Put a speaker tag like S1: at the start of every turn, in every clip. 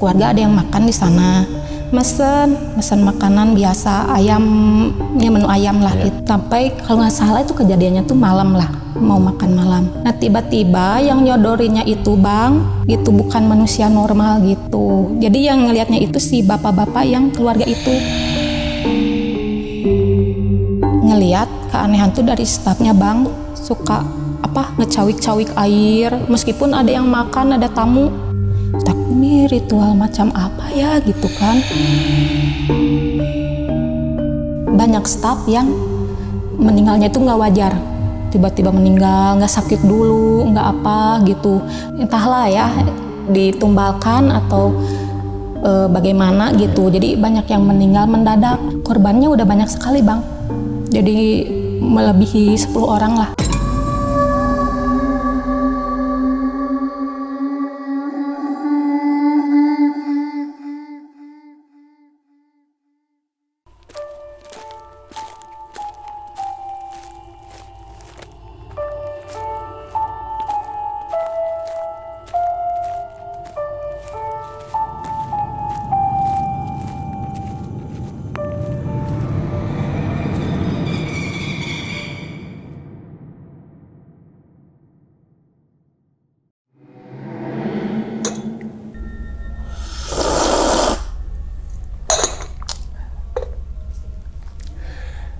S1: keluarga ada yang makan di sana. Mesen makanan biasa, ayamnya menu ayam lah gitu. Sampai kalau nggak salah itu kejadiannya tuh malam lah, mau makan malam. Nah tiba-tiba yang nyodorinnya itu bang, itu bukan manusia normal gitu. Jadi yang ngelihatnya itu si bapak-bapak yang keluarga itu. Ngelihat keanehan tuh dari stafnya bang, suka ngecawik-cawik air, meskipun ada yang makan, ada tamu. Tak ini ritual macam apa ya gitu kan. Banyak staf yang meninggalnya itu nggak wajar, tiba-tiba meninggal, nggak sakit dulu, nggak apa gitu, entahlah ya, ditumbalkan atau bagaimana gitu. Jadi banyak yang meninggal mendadak, korbannya udah banyak sekali bang, jadi melebihi 10 orang lah.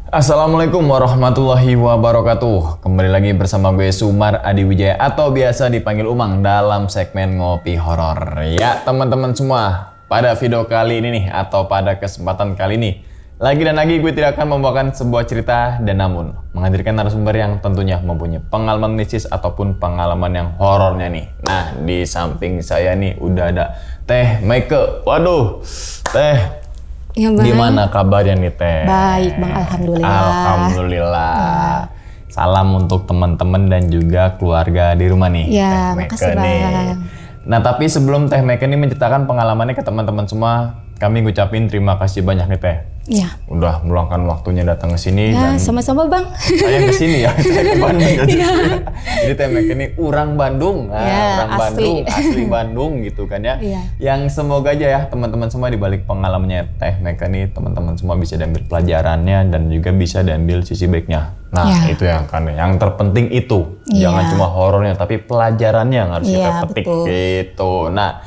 S2: Assalamualaikum warahmatullahi wabarakatuh. Kembali lagi bersama gue Sumar Adi Wijaya atau biasa dipanggil Umang dalam segmen Ngopi Horor. Ya teman-teman semua, pada video kali ini nih atau pada kesempatan kali ini lagi dan lagi gue tidak akan membawakan sebuah cerita dan namun menghadirkan narasumber yang tentunya mempunyai pengalaman mistis ataupun pengalaman yang horornya nih. Nah di samping saya nih udah ada Teh Meike. Waduh Teh,
S1: Ya,
S2: gimana kabarnya nih Teh?
S1: Baik bang, alhamdulillah.
S2: Alhamdulillah. Salam untuk teman-teman dan juga keluarga di rumah nih.
S1: Ya,
S2: Teh Meike
S1: makasih
S2: nih.
S1: bang.
S2: Nah tapi sebelum Teh Meike ini menceritakan pengalamannya ke teman-teman semua, kami ngucapin terima kasih banyak nih Teh.
S1: Ya.
S2: Udah meluangkan waktunya datang ke sini
S1: Ya,
S2: dan
S1: sama-sama bang.
S2: saya ke sini ya, saya ke Bandung ya.
S1: Ya.
S2: Jadi Teh Meike ini orang Bandung,
S1: Ya,
S2: orang
S1: asli.
S2: Bandung, asli Bandung gitu kan ya.
S1: Ya.
S2: Yang semoga aja ya teman-teman semua di balik pengalamannya Teh Meike ini teman-teman semua bisa diambil pelajarannya dan juga bisa diambil sisi baiknya. Nah
S1: Ya.
S2: itu yang kan yang terpenting itu,
S1: Ya.
S2: jangan cuma horornya tapi pelajarannya yang harus kita
S1: Ya,
S2: petik
S1: betul.
S2: gitu. Nah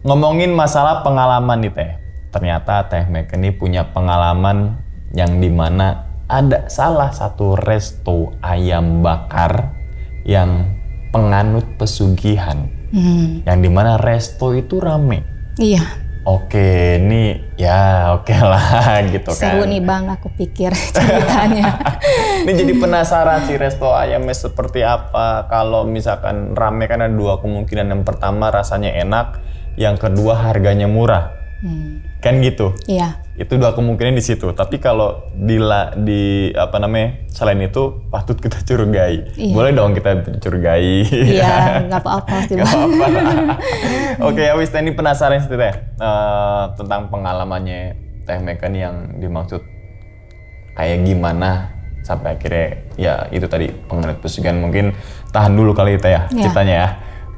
S2: ngomongin masalah pengalaman nih Teh, ternyata Teh Meike ini punya pengalaman yang dimana ada salah satu resto ayam bakar yang penganut pesugihan, yang dimana resto itu rame.
S1: Iya.
S2: Oke, ini ya oke lah gitu kan.
S1: Seru nih bang, aku pikir ceritanya.
S2: Ini jadi penasaran sih resto ayamnya seperti apa. Kalau misalkan rame kan ada dua kemungkinan. Yang pertama rasanya enak, yang kedua harganya murah. Kan gitu.
S1: Iya.
S2: Itu dua kemungkinan di situ. Tapi kalau selain itu patut kita curigai.
S1: Iya.
S2: Boleh dong kita curigai.
S1: Iya, nggak apa-apa sih
S2: Nggak
S1: bang.
S2: apa-apa. Oke, ya wis Teh, ini penasaran sih Teh tentang pengalamannya Teh Meike yang dimaksud kayak gimana sampai akhirnya ya itu tadi penganut pesugihan. Mungkin tahan dulu kali Teh ya ceritanya ya.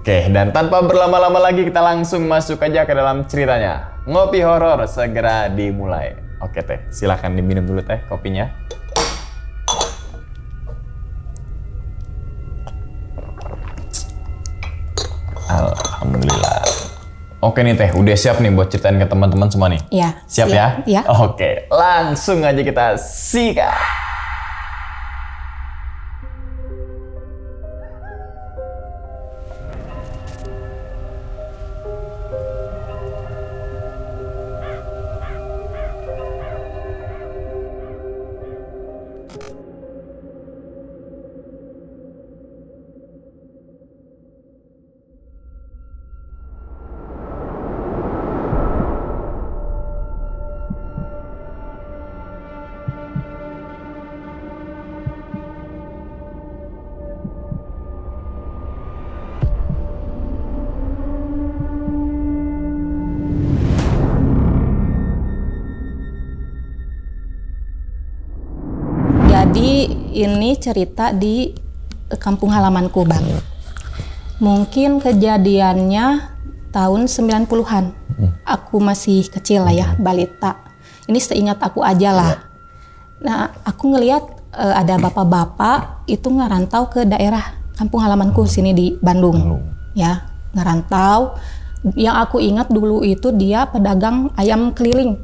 S2: Oke, dan tanpa berlama-lama lagi kita langsung masuk aja ke dalam ceritanya. Ngopi horor segera dimulai. Oke Teh, silakan diminum dulu Teh kopinya. Alhamdulillah. Oke nih Teh, udah siap nih buat ceritain ke teman-teman semua nih?
S1: Iya.
S2: Siap ya?
S1: Iya.
S2: Oke, langsung aja kita sikat.
S1: Jadi ini cerita di kampung halamanku bang. Mungkin kejadiannya tahun 90-an. aku masih kecil lah ya, balita. Ini seingat aku aja lah. Nah, aku ngelihat ada bapak-bapak itu ngerantau ke daerah kampung halamanku sini di Bandung. Ya, ngerantau. Yang aku ingat dulu itu dia pedagang ayam keliling.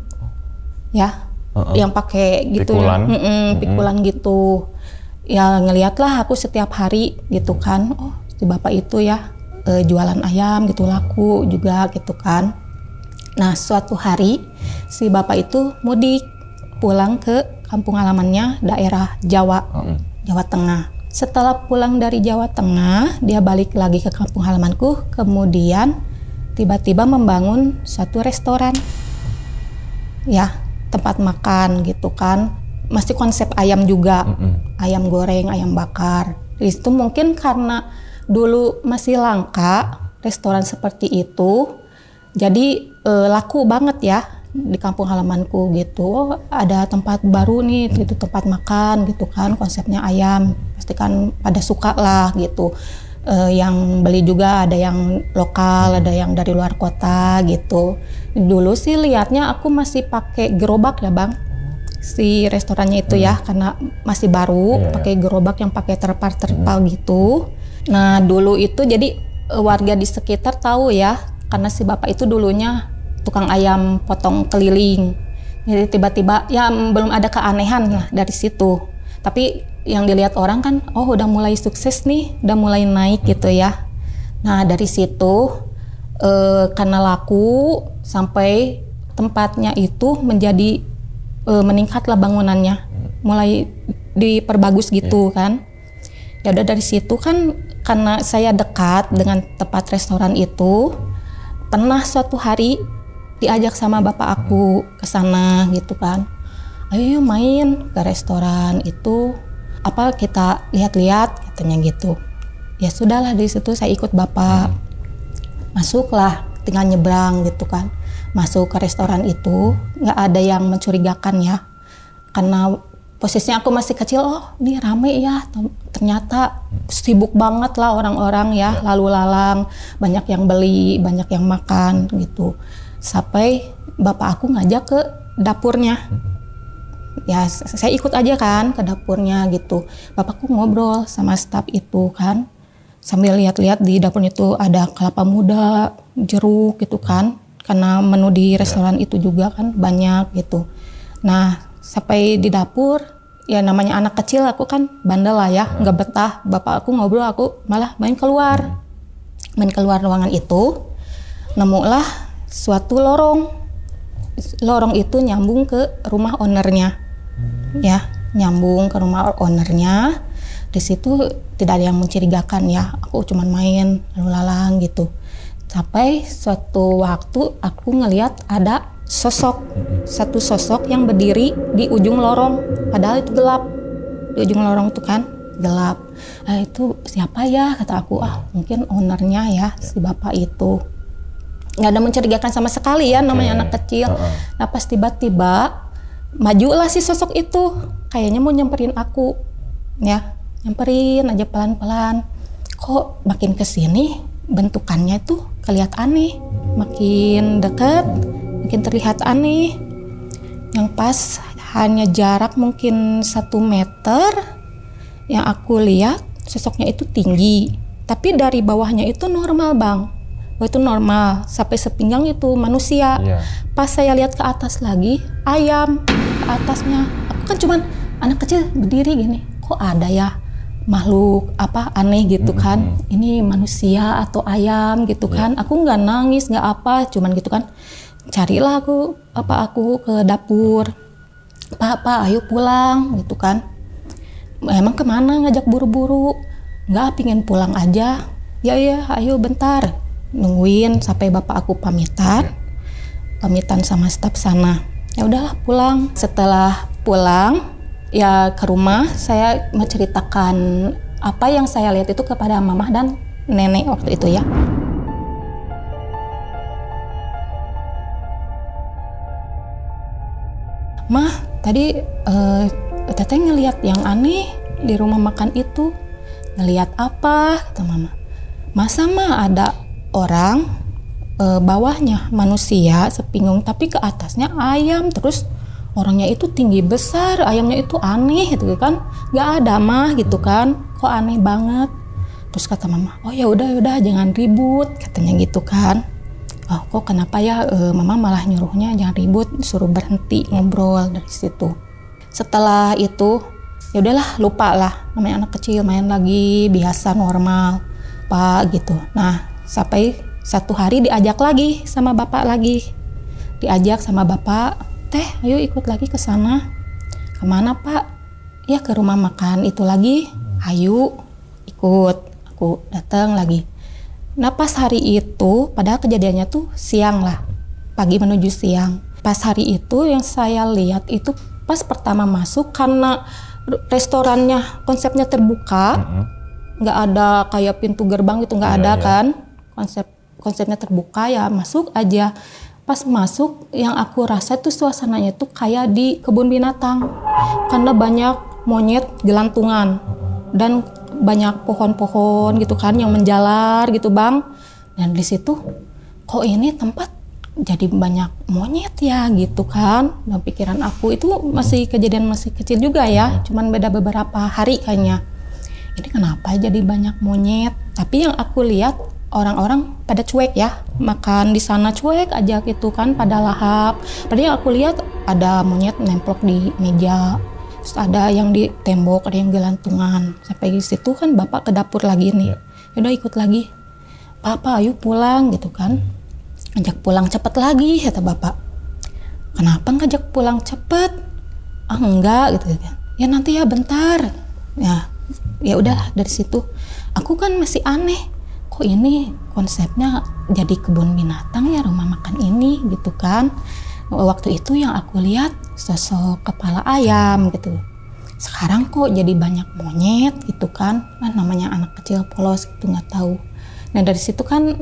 S1: Ya, yang pakai gitu
S2: pikulan.
S1: Pikulan gitu. Ya ngelihatlah aku setiap hari gitu kan. Oh, si bapak itu ya jualan ayam gitu, laku juga gitu kan. Nah, suatu hari si bapak itu mudik pulang ke kampung halamannya daerah Jawa, Jawa Tengah. Setelah pulang dari Jawa Tengah, dia balik lagi ke kampung halamanku, kemudian tiba-tiba membangun suatu restoran. Ya, tempat makan gitu kan. Masih konsep ayam juga. Ayam goreng, ayam bakar. Di situ mungkin karena dulu masih langka restoran seperti itu, jadi laku banget ya di kampung halamanku gitu. Oh, ada tempat baru nih, itu tempat makan gitu kan, konsepnya ayam. Pasti kan pada suka lah gitu. Yang beli juga ada yang lokal, ada yang dari luar kota gitu. Dulu sih lihatnya aku masih pakai gerobak ya Bang, si restorannya itu ya, karena masih baru, pakai gerobak yang pakai terpal gitu. Nah dulu itu jadi warga di sekitar tahu ya, karena si bapak itu dulunya tukang ayam potong keliling. Jadi tiba-tiba ya belum ada keanehan lah dari situ. Tapi yang dilihat orang kan, oh udah mulai sukses nih, udah mulai naik gitu ya. Nah dari situ karena laku sampai tempatnya itu menjadi meningkatlah bangunannya, mulai diperbagus gitu kan. Ya udah dari situ kan, karena saya dekat dengan tempat restoran itu, pernah suatu hari diajak sama bapak aku ke sana gitu kan. Ayo main ke restoran itu, apa kita lihat-lihat katanya gitu. Ya sudahlah, di situ saya ikut bapak. Masuklah, tinggal nyebrang gitu kan. Masuk ke restoran itu, nggak ada yang mencurigakan ya. Karena posisinya aku masih kecil, oh ini rame ya. Ternyata sibuk banget lah orang-orang ya, lalu lalang. Banyak yang beli, banyak yang makan gitu. Sampai bapak aku ngajak ke dapurnya. Ya saya ikut aja kan ke dapurnya gitu. Bapakku ngobrol sama staf itu kan. Sambil lihat-lihat di dapurnya itu ada kelapa muda, jeruk gitu kan. Karena menu di restoran itu juga kan banyak gitu. Nah sampai di dapur, ya namanya anak kecil, aku kan bandel lah ya, nggak betah. Bapak aku ngobrol, aku malah main keluar ruangan itu. Nemulah suatu lorong itu nyambung ke rumah ownernya, ya nyambung ke rumah ownernya. Di situ tidak ada yang mencurigakan ya, aku cuman main lalu lalang gitu. Sampai suatu waktu aku ngelihat ada satu sosok yang berdiri di ujung lorong, padahal itu gelap. Di ujung lorong itu kan gelap. Nah, itu siapa ya, kata aku. Mungkin ownernya ya, si bapak itu. Nggak ada mencurigakan sama sekali ya, namanya anak kecil. Nah pas tiba-tiba majulah si sosok itu, kayaknya mau nyamperin aku ya, nyamperin aja pelan-pelan. Kok makin kesini bentukannya tuh kelihatan aneh, makin dekat makin terlihat aneh. Yang pas hanya jarak mungkin 1 meter, yang aku lihat sosoknya itu tinggi, tapi dari bawahnya itu normal Bang. Itu normal, sampai sepinggang itu manusia. Pas saya lihat ke atas lagi, ayam ke atasnya. Aku kan cuman anak kecil berdiri gini, kok ada ya makhluk apa aneh gitu kan. Ini manusia atau ayam gitu kan. Aku nggak nangis, nggak apa, cuman gitu kan. Carilah aku ke dapur. Pak, ayo pulang gitu kan. Emang kemana ngajak buru-buru? Nggak, pingin pulang aja. Ya ayo bentar. Nungguin sampai bapak aku pamitan sama staf sana. Ya udahlah pulang. Setelah pulang ya ke rumah, saya menceritakan apa yang saya lihat itu kepada mamah dan nenek waktu itu ya. Mah, tadi teteh ngelihat yang aneh di rumah makan itu. Ngelihat apa? Kata mama. Masa mah ada orang bawahnya manusia sepinggung tapi ke atasnya ayam, terus orangnya itu tinggi besar, ayamnya itu aneh gitu kan, nggak ada mah gitu kan, kok aneh banget. Terus kata mama, oh ya udah jangan ribut katanya gitu kan. Oh kok kenapa ya, mama malah nyuruhnya jangan ribut, suruh berhenti ngobrol. Dari situ setelah itu ya udahlah, lupa lah, namanya anak kecil, main lagi biasa normal pak gitu. Nah sampai satu hari diajak lagi sama bapak lagi, diajak sama bapak, teh ayo ikut lagi ke sana. Kemana pak? Ya ke rumah makan itu lagi. Ayo ikut. Aku datang lagi. Nah pas hari itu, padahal kejadiannya tuh siang lah, pagi menuju siang. Pas hari itu yang saya lihat itu pas pertama masuk, karena restorannya konsepnya terbuka, nggak ada kayak pintu gerbang gitu, nggak ada kan, konsepnya terbuka ya, masuk aja. Pas masuk yang aku rasa tuh suasananya tuh kayak di kebun binatang, karena banyak monyet gelantungan dan banyak pohon-pohon gitu kan yang menjalar gitu bang. Dan di situ kok ini tempat jadi banyak monyet ya gitu kan. Dan pikiran aku itu masih kejadian masih kecil juga ya, cuman beda beberapa hari kayaknya. Ini kenapa jadi banyak monyet? Tapi yang aku lihat orang-orang pada cuek ya, makan di sana cuek aja gitu kan, pada lahap. Padahal yang aku lihat ada monyet nemplok di meja, terus ada yang di tembok, ada yang gelantungan. Sampai di situ kan bapak ke dapur lagi nih, yaudah ikut lagi, papa ayo pulang gitu kan, ngajak pulang cepet lagi kata bapak. Kenapa ngajak pulang cepet? Ah enggak gitu kan, ya nanti ya bentar. Ya udah, dari situ aku kan masih aneh, kok ini konsepnya jadi kebun binatang ya rumah makan ini gitu kan. Waktu itu yang aku lihat sosok kepala ayam gitu, sekarang kok jadi banyak monyet gitu kan. Nah, namanya anak kecil polos gitu nggak tahu. Nah dari situ kan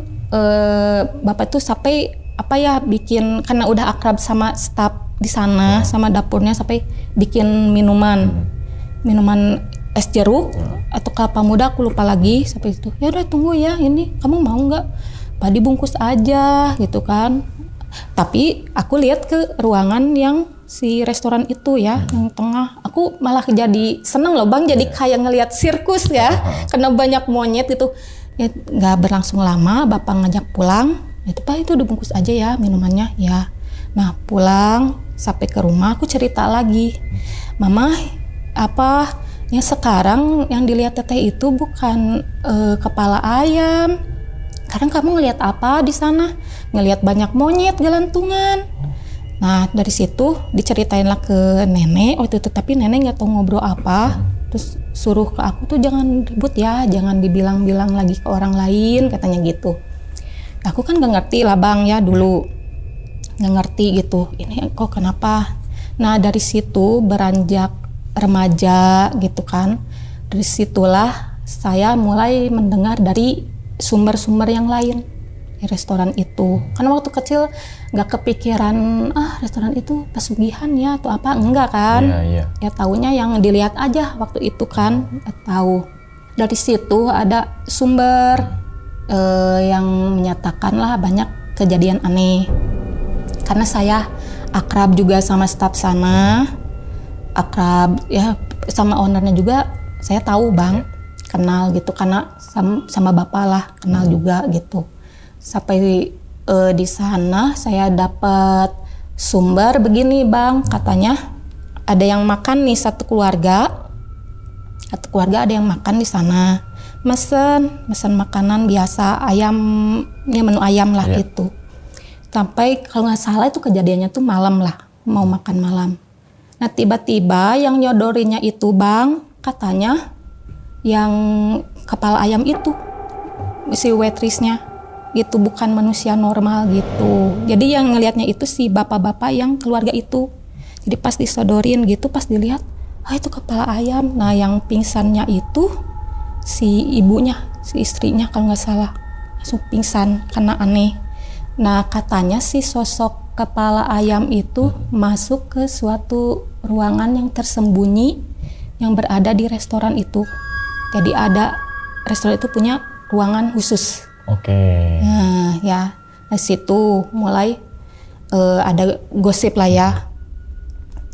S1: bapak tuh sampai apa ya, bikin, karena udah akrab sama staf di sana sama dapurnya, sampai bikin minuman es jeruk atau kelapa muda, aku lupa lagi. Sampai itu ya udah tunggu ya, ini kamu mau nggak pak dibungkus aja gitu kan. Tapi aku lihat ke ruangan yang si restoran itu ya, yang tengah, aku malah jadi seneng loh bang, jadi kayak ngelihat sirkus ya, karena banyak monyet gitu ya. Nggak berlangsung lama bapak ngajak pulang, itu pak itu dibungkus aja ya minumannya ya. Nah pulang sampai ke rumah aku cerita lagi, mama apa yang sekarang yang dilihat teteh itu bukan kepala ayam. Sekarang kamu ngelihat apa di sana? Ngelihat banyak monyet gelantungan. Nah dari situ diceritainlah ke nenek waktu itu, tapi nenek nggak tahu ngobrol apa. Terus suruh ke aku tuh jangan ribut ya, jangan dibilang-bilang lagi ke orang lain katanya gitu. Aku kan nggak ngerti lah bang ya, dulu nggak ngerti gitu. Ini kok kenapa? Nah dari situ beranjak remaja gitu kan, dari situlah saya mulai mendengar dari sumber-sumber yang lain di restoran itu. Karena waktu kecil nggak kepikiran restoran itu pesugihan ya atau apa, enggak kan. Ya taunya yang dilihat aja waktu itu kan, tahu. Dari situ ada sumber yang menyatakan lah banyak kejadian aneh. Karena saya akrab juga sama staf sana, akrab ya sama ownernya juga, saya tahu bang, kenal gitu, karena sama bapak lah kenal juga gitu. Sampai di sana saya dapat sumber begini bang, katanya ada yang makan nih satu keluarga ada yang makan di sana, mesen makanan biasa, ayam ya, menu ayam lah gitu. Sampai kalau nggak salah itu kejadiannya tuh malam lah, mau makan malam. Nah tiba-tiba yang nyodorinya itu bang, katanya yang kepala ayam itu si waitressnya itu bukan manusia normal gitu. Jadi yang ngelihatnya itu si bapak-bapak yang keluarga itu. Jadi pas disodorin gitu, pas dilihat, itu kepala ayam. Nah yang pingsannya itu si ibunya, si istrinya kalau nggak salah, langsung pingsan karena aneh. Nah katanya si sosok kepala ayam itu masuk ke suatu ruangan yang tersembunyi yang berada di restoran itu. Jadi ada restoran itu punya ruangan khusus.
S2: Oke.
S1: Nah ya, nah Dari situ mulai ada gosip lah ya.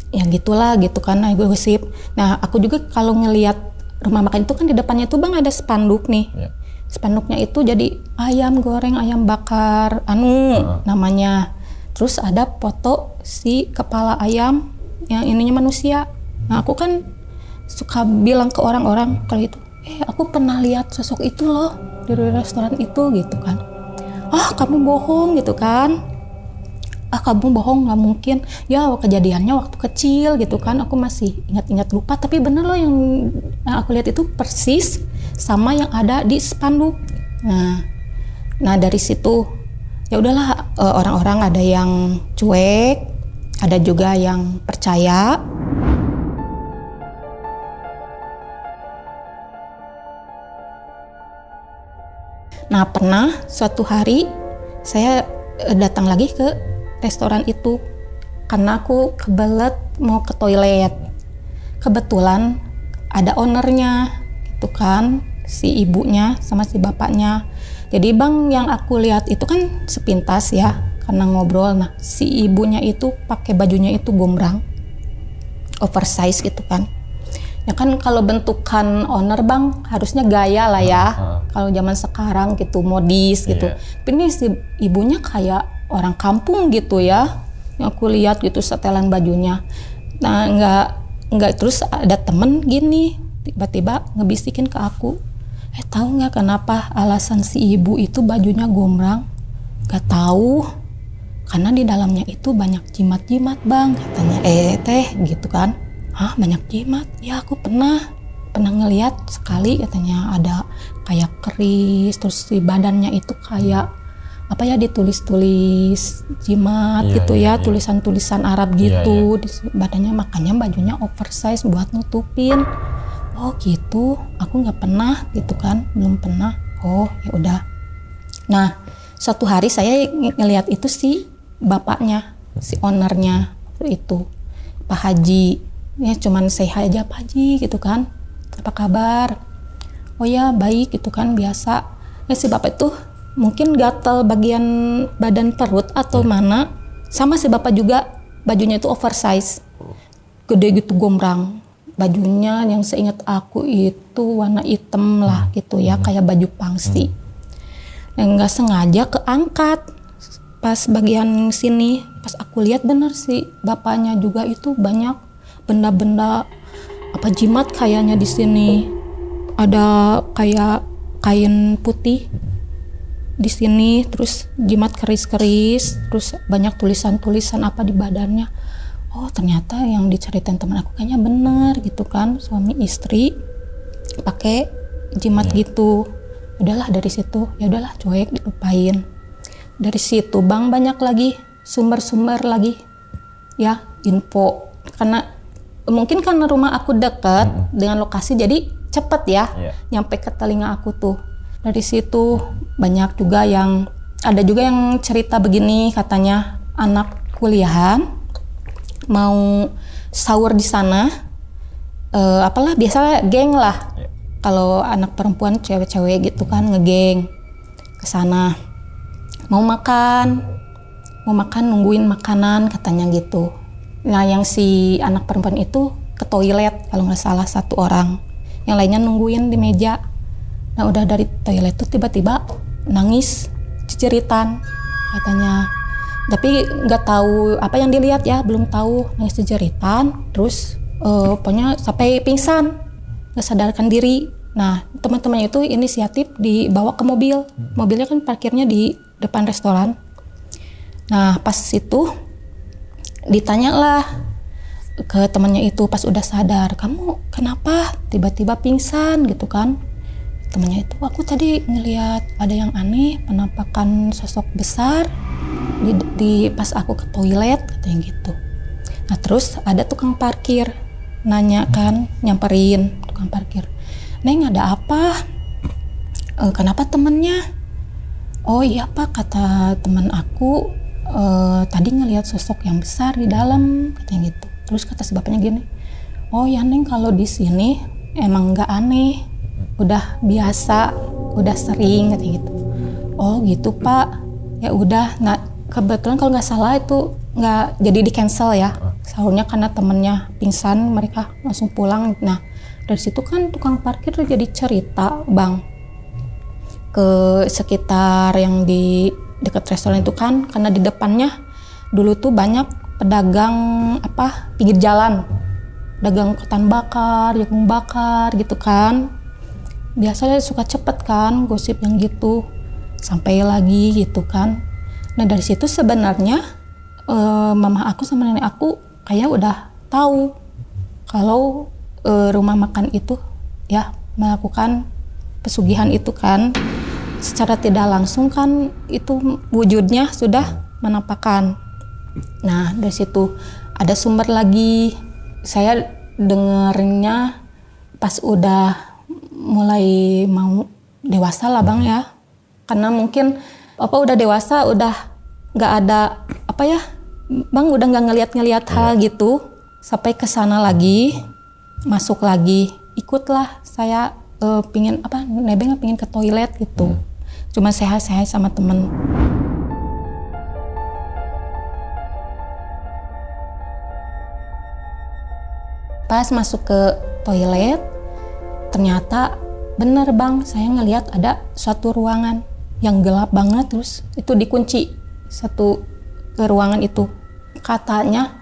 S1: Ya gitulah gitu kan, gosip. Nah aku juga kalau ngelihat rumah makan itu kan di depannya tuh Bang ada spanduk nih.
S2: Yeah.
S1: Spanduknya itu jadi ayam goreng, ayam bakar, namanya. Terus ada foto si kepala ayam yang ininya manusia. Nah aku kan suka bilang ke orang-orang kalau itu, aku pernah lihat sosok itu loh di restoran itu gitu kan. Ah kamu bohong gitu kan. Ah kamu bohong, nggak mungkin. Ya kejadiannya waktu kecil gitu kan. Aku masih ingat-ingat lupa. Tapi bener loh yang aku lihat itu persis sama yang ada di spanduk. Nah dari situ ya udahlah, orang-orang ada yang cuek, ada juga yang percaya. Nah pernah suatu hari saya datang lagi ke restoran itu karena aku kebelet mau ke toilet. Kebetulan ada ownernya gitu kan, si ibunya sama si bapaknya. Jadi Bang yang aku lihat itu kan sepintas ya karena ngobrol. Nah si ibunya itu pakai bajunya itu gombrang, oversize gitu kan. Ya kan kalau bentukan owner Bang harusnya gaya lah ya. Kalau zaman sekarang gitu modis gitu. Tapi ini si ibunya kayak orang kampung gitu ya. Yang aku lihat gitu setelan bajunya. Nah nggak terus ada temen gini tiba-tiba ngebisikin ke aku. Tahu nggak kenapa alasan si ibu itu bajunya gombrang? Gak tahu. Karena di dalamnya itu banyak jimat-jimat Bang katanya. Teh gitu kan. Hah banyak jimat? Ya aku pernah ngeliat sekali katanya ada kayak keris, terus di badannya itu kayak apa ya ditulis-tulis jimat gitu ya, tulisan-tulisan Arab gitu di badannya, makanya bajunya oversize buat nutupin. Oh gitu, aku nggak pernah gitu kan, belum pernah. Oh ya udah. Nah suatu hari saya ngelihat itu si bapaknya, si ownernya itu Pak Haji. Ya cuman say hi aja Pak Haji gitu kan, apa kabar? Oh ya baik gitu kan biasa. Ya si bapak itu mungkin gatal bagian badan perut atau mana, sama si bapak juga bajunya itu oversize, gede gitu gombrang. Bajunya yang seingat aku itu warna hitam lah gitu ya, kayak baju pangsi. Yang nggak sengaja keangkat pas bagian sini, pas aku lihat bener sih bapaknya juga itu banyak benda-benda apa jimat kayaknya di sini. Ada kayak kain putih di sini, terus jimat keris-keris, terus banyak tulisan-tulisan apa di badannya. Oh ternyata yang diceritain teman aku kayaknya bener gitu kan, suami istri pakai jimat gitu. Udahlah dari situ, ya udahlah cuek dilupain. Dari situ Bang banyak lagi sumber-sumber lagi ya info, karena mungkin karena rumah aku dekat dengan lokasi jadi cepet ya nyampe ke telinga aku tuh. Dari situ banyak juga yang ada juga yang cerita begini, katanya anak kuliahan mau sahur di sana, apalah biasa geng lah. Kalau anak perempuan cewek-cewek gitu kan ngegeng ke sana. Mau makan nungguin makanan katanya gitu. Nah yang si anak perempuan itu ke toilet kalau nggak salah satu orang, yang lainnya nungguin di meja. Nah udah dari toilet tuh tiba-tiba nangis ceceritan katanya, tapi nggak tahu apa yang dilihat ya, belum tahu, nangis ceceritan terus pokoknya sampai pingsan, nggak sadarkan diri. Nah teman-temannya itu inisiatif dibawa ke mobil, mobilnya kan parkirnya di depan restoran. Nah pas itu ditanyalah ke temannya itu pas udah sadar, kamu kenapa tiba-tiba pingsan gitu kan. Temannya itu, aku tadi ngelihat ada yang aneh, penampakan sosok besar di pas aku ke toilet katanya gitu. Nah terus ada tukang parkir nanya kan, nyamperin tukang parkir, Neng ada apa? Kenapa temennya? Oh iya Pak, kata teman aku tadi ngelihat sosok yang besar di dalam katanya gitu. Terus kata si bapaknya gini, oh ya Neng kalau di sini emang nggak aneh, udah biasa, udah sering katanya gitu. Oh gitu Pak. Ya udah, nah kebetulan kalau nggak salah itu nggak jadi di cancel ya sahurnya karena temennya pingsan, mereka langsung pulang. Nah dari situ kan tukang parkir jadi cerita bang ke sekitar yang di dekat restoran itu kan, karena di depannya dulu tuh banyak pedagang pinggir jalan, dagang ketan bakar, jagung bakar gitu kan. Biasanya suka cepet kan gosip yang gitu, sampai lagi gitu kan. Nah dari situ sebenarnya mama aku sama nenek aku kayaknya udah tahu kalau rumah makan itu ya melakukan pesugihan itu kan. Secara tidak langsung kan itu wujudnya sudah menampakkan. Nah dari situ ada sumber lagi, saya dengernya pas udah mulai mau dewasa lah bang ya, karena mungkin udah dewasa, udah nggak ada bang, udah nggak ngeliat hal gitu. Sampai ke sana lagi, masuk lagi, ikutlah saya pingin nebeng pingin ke toilet gitu, cuma sehat-sehat sama temen. Pas masuk ke toilet, ternyata bener bang, saya ngelihat ada suatu ruangan yang gelap banget, terus itu dikunci satu ruangan itu. Katanya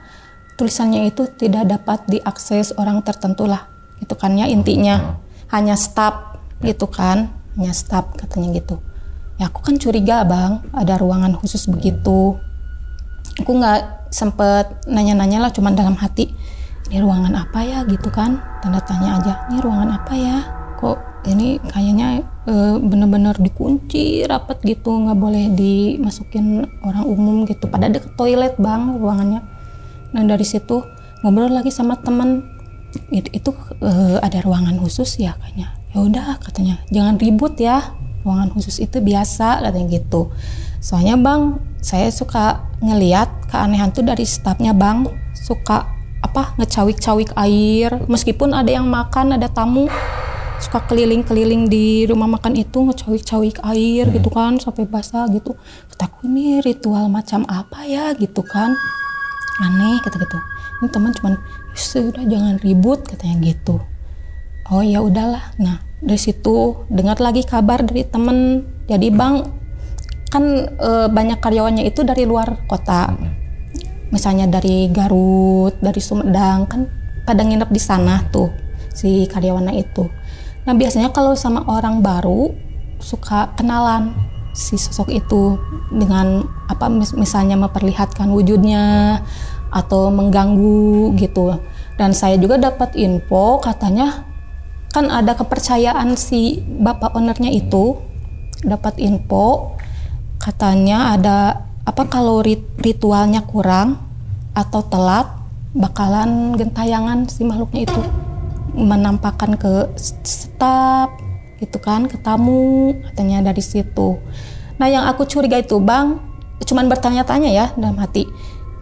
S1: tulisannya itu tidak dapat diakses orang tertentu lah, itu kan ya intinya. Hanya staf gitu kan, hanya staf katanya gitu. Ya aku kan curiga bang, ada ruangan khusus begitu. Aku nggak sempet nanya-nanya lah, cuman dalam hati, ini ruangan apa ya gitu kan, tanda tanya aja, ini ruangan apa ya, kok ini kayaknya bener-bener dikunci rapat gitu, nggak boleh dimasukin orang umum gitu, pada deket toilet bang ruangannya. Nah dari situ ngobrol lagi sama teman, itu ada ruangan khusus ya kayaknya. Ya udah katanya, jangan ribut ya, ruangan khusus itu biasa katanya gitu. Soalnya bang, saya suka ngeliat keanehan tuh dari stafnya bang, suka ngecawik-cawik air, meskipun ada yang makan, ada tamu, suka keliling-keliling di rumah makan itu ngecawik-cawik air gitu kan sampai basah gitu. Kataku ini ritual macam apa ya gitu kan, aneh kata gitu. Ini teman cuman sudah jangan ribut katanya gitu. Oh ya udahlah. Nah dari situ dengar lagi kabar dari temen, jadi bang kan banyak karyawannya itu dari luar kota, misalnya dari Garut, dari Sumedang kan pada nginep di sana tuh si karyawannya itu. Nah biasanya kalau sama orang baru suka kenalan si sosok itu dengan misalnya memperlihatkan wujudnya atau mengganggu gitu. Dan saya juga dapat info katanya kan ada kepercayaan si bapak ownernya itu, dapat info katanya ada kalau ritualnya kurang atau telat bakalan gentayangan si makhluknya itu, menampakkan ke staf gitu kan, ke tamu katanya dari situ. Nah yang aku curiga itu bang, cuman bertanya-tanya ya dalam hati,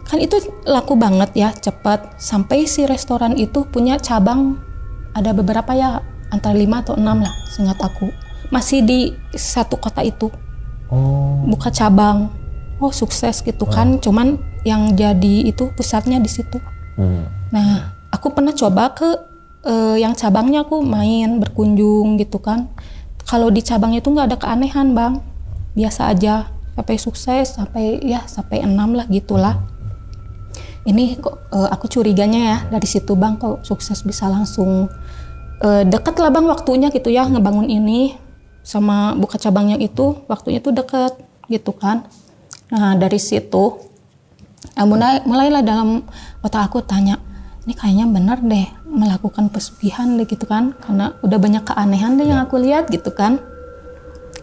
S1: kan itu laku banget ya, cepat sampai si restoran itu punya cabang, ada beberapa ya, antara 5 atau 6 lah seingat aku, masih di satu kota itu. Buka cabang. Oh sukses gitu kan, cuman yang jadi itu pusatnya di situ. Nah aku pernah coba ke yang cabangnya, aku main berkunjung gitu kan. Kalau di cabangnya itu nggak ada keanehan bang, biasa aja, sampai sukses sampai 6 lah gitulah. Ini kok aku curiganya ya dari situ bang, kok sukses bisa langsung deket lah bang waktunya gitu ya, ngebangun ini sama buka cabangnya itu waktunya tuh deket gitu kan. Nah dari situ mulailah dalam otak aku tanya, ini kayaknya bener deh melakukan pesugihan deh gitu kan, karena udah banyak keanehan deh yang aku lihat gitu kan.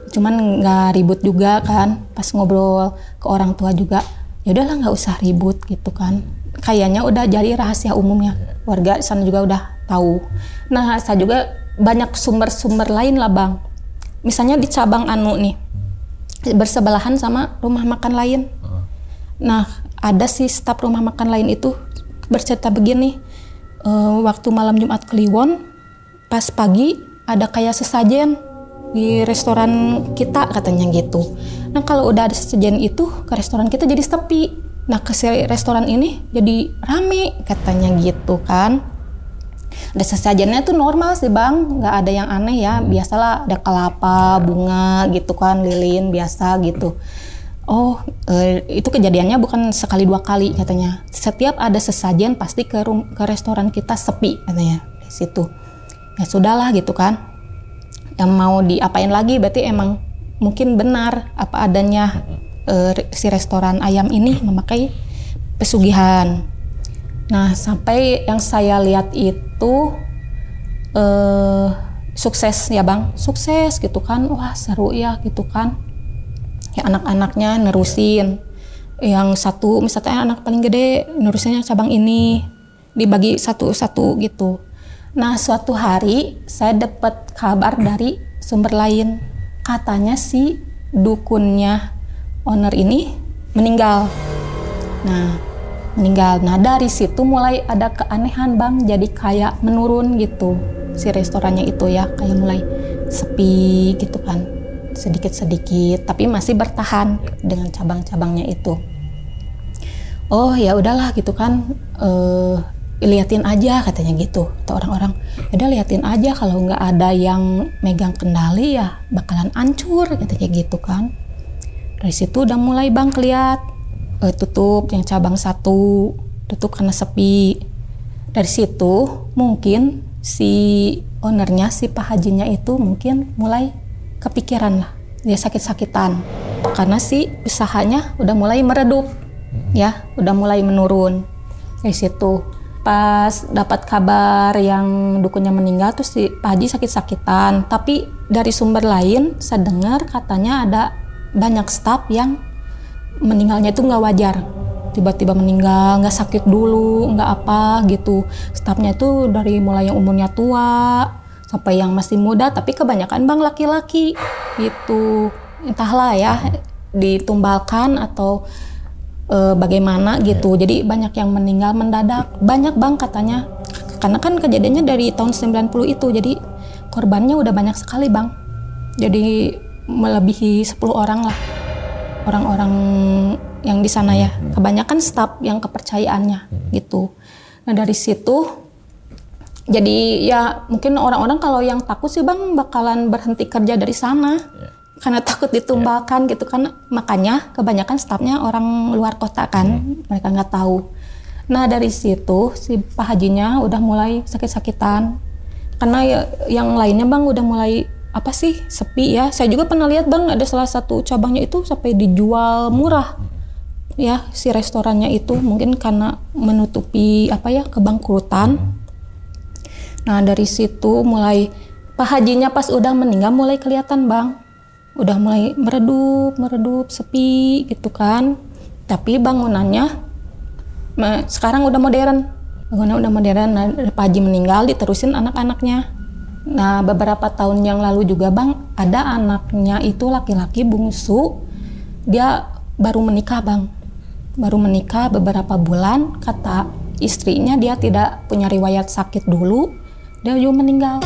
S1: Cuman nggak ribut juga kan, pas ngobrol ke orang tua juga, ya udahlah nggak usah ribut gitu kan. Kayaknya udah jadi rahasia umum ya, warga sana juga udah tahu. Nah saya juga banyak sumber-sumber lain lah bang. Misalnya di cabang nih, bersebelahan sama rumah makan lain. Nah ada si staf rumah makan lain itu bercerita begini, waktu malam Jumat Kliwon pas pagi ada kayak sesajen di restoran kita katanya gitu. Nah kalau udah ada sesajen itu ke restoran kita jadi sepi. Nah ke restoran ini jadi rame katanya gitu kan. Ada sesajennya tuh normal sih bang, nggak ada yang aneh ya. Biasalah ada kelapa, bunga gitu kan, lilin biasa gitu. Oh itu kejadiannya bukan sekali dua kali katanya. Setiap ada sesajen pasti ke restoran kita sepi katanya di situ. Ya sudahlah gitu kan. Yang mau diapain lagi berarti emang mungkin benar apa adanya si restoran ayam ini memakai pesugihan. Nah sampai yang saya lihat itu sukses ya bang, sukses gitu kan, wah seru ya gitu kan. Ya anak-anaknya nerusin, yang satu misalnya anak paling gede nerusinnya cabang ini, dibagi satu-satu gitu. Nah suatu hari saya dapat kabar dari sumber lain, katanya si dukunnya owner ini meninggal. Nah dari situ mulai ada keanehan bang, jadi kayak menurun gitu si restorannya itu ya, kayak mulai sepi gitu kan, sedikit-sedikit tapi masih bertahan dengan cabang-cabangnya itu. Oh ya udahlah gitu kan, liatin aja katanya gitu, atau orang-orang udah liatin aja, kalau nggak ada yang megang kendali ya bakalan hancur katanya gitu kan. Dari situ udah mulai bang keliat tutup yang cabang satu, tutup karena sepi. Dari situ mungkin si ownernya, si Pak Hajinya itu mungkin mulai kepikiran lah, dia sakit-sakitan karena si usahanya udah mulai meredup ya, udah mulai menurun. Dari situ pas dapat kabar yang dukunnya meninggal, terus si Pak Haji sakit-sakitan, tapi dari sumber lain saya dengar katanya ada banyak staf yang meninggalnya itu nggak wajar, tiba-tiba meninggal, nggak sakit dulu, nggak apa gitu. Stafnya itu dari mulai yang umurnya tua sampai yang masih muda, tapi kebanyakan bang laki-laki gitu. Entahlah ya, ditumbalkan atau bagaimana gitu. Jadi banyak yang meninggal mendadak, banyak bang katanya. Karena kan kejadiannya dari tahun 90 itu, jadi korbannya udah banyak sekali bang. Jadi melebihi 10 orang lah. Orang-orang yang di sana ya, kebanyakan staf yang kepercayaannya gitu. Nah dari situ jadi ya mungkin orang-orang kalau yang takut sih bang bakalan berhenti kerja dari sana karena takut ditumbalkan gitu kan. Makanya kebanyakan stafnya orang luar kota kan, mereka nggak tahu. Nah dari situ si Pak Hajinya udah mulai sakit-sakitan karena ya, yang lainnya bang udah mulai apa sih sepi ya. Saya juga pernah lihat bang ada salah satu cabangnya itu sampai dijual murah ya si restorannya itu, mungkin karena menutupi apa ya kebangkrutan. Nah dari situ mulai Pak Hajinya pas udah meninggal mulai kelihatan bang, udah mulai meredup sepi gitu kan. Tapi bangunannya sekarang udah modern, Nah Pak Haji meninggal diterusin anak-anaknya. Nah beberapa tahun yang lalu juga bang ada anaknya itu laki-laki bungsu, dia baru menikah bang, baru menikah beberapa bulan, kata istrinya dia tidak punya riwayat sakit dulu, dia juga meninggal.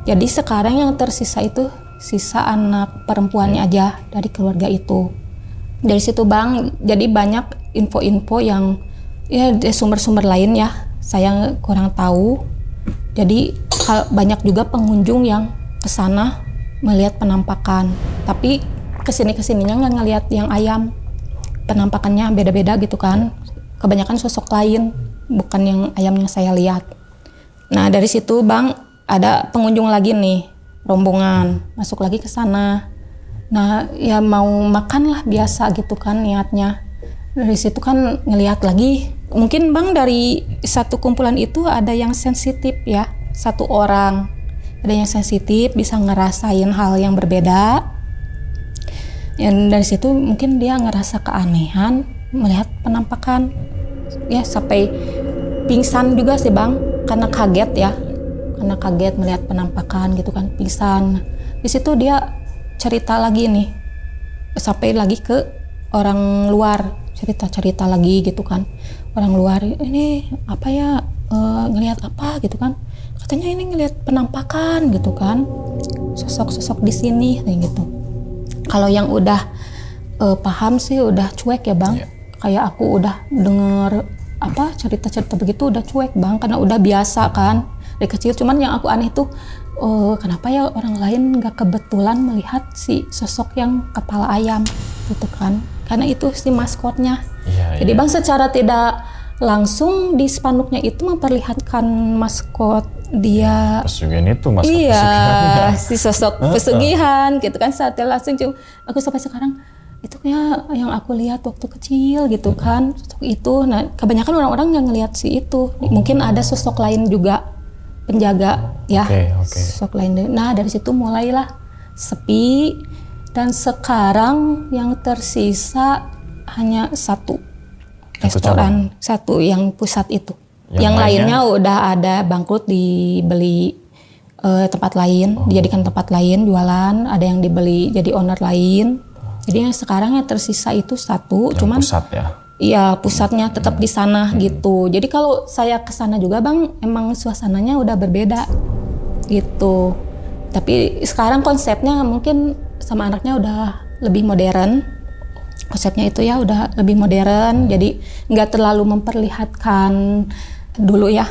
S1: Jadi sekarang yang tersisa itu sisa anak perempuannya aja dari keluarga itu. Dari situ bang jadi banyak info-info yang ya sumber-sumber lain ya saya kurang tahu. Jadi banyak juga pengunjung yang kesana melihat penampakan, tapi kesininya nggak ngelihat yang ayam, penampakannya beda-beda gitu kan. Kebanyakan sosok lain, bukan yang ayam yang saya lihat. Nah dari situ bang ada pengunjung lagi nih, rombongan masuk lagi ke sana. Nah ya mau makan lah biasa gitu kan niatnya. Dari situ kan ngelihat lagi, mungkin bang dari satu kumpulan itu ada yang sensitif ya, satu orang ada yang sensitif bisa ngerasain hal yang berbeda. Dan dari situ mungkin dia ngerasa keanehan melihat penampakan ya, sampai pingsan juga sih bang karena kaget ya, karena kaget melihat penampakan gitu kan, pingsan. Di situ dia cerita lagi nih, sampai lagi ke orang luar, cerita lagi gitu kan, orang luar ini apa ya, ngelihat apa gitu kan, katanya ini ngelihat penampakan gitu kan. sosok-sosok di sini kayak gitu. Kalau yang udah paham sih udah cuek ya Bang. Kayak aku udah denger cerita-cerita begitu udah cuek Bang, karena udah biasa kan dari kecil. Cuman yang aku aneh tuh kenapa ya orang lain nggak kebetulan melihat si sosok yang kepala ayam gitu kan, karena itu si maskotnya. Jadi Bang secara tidak langsung di spanduknya itu memperlihatkan maskot dia.
S2: Pesugihan itu maskot
S1: pesugihannya. Si sosok pesugihan gitu kan. Saat langsung aku sampai sekarang itu kayak yang aku lihat waktu kecil gitu kan, sosok itu. Nah kebanyakan orang-orang nggak ngelihat si itu. Mungkin ada sosok lain juga penjaga ya. Sosok lain. Nah dari situ mulailah sepi, dan sekarang yang tersisa hanya satu restoran, satu yang pusat itu. Yang lainnya udah ada bangkrut, dibeli tempat lain, dijadikan tempat lain jualan, ada yang dibeli jadi owner lain. Jadi yang sekarang yang tersisa itu satu, yang cuman
S2: pusat ya.
S1: Iya, pusatnya tetap di sana gitu. Jadi kalau saya ke sana juga Bang, emang suasananya udah berbeda gitu. Tapi sekarang konsepnya mungkin sama anaknya udah lebih modern. Konsepnya itu ya udah lebih modern, jadi nggak terlalu memperlihatkan dulu ya.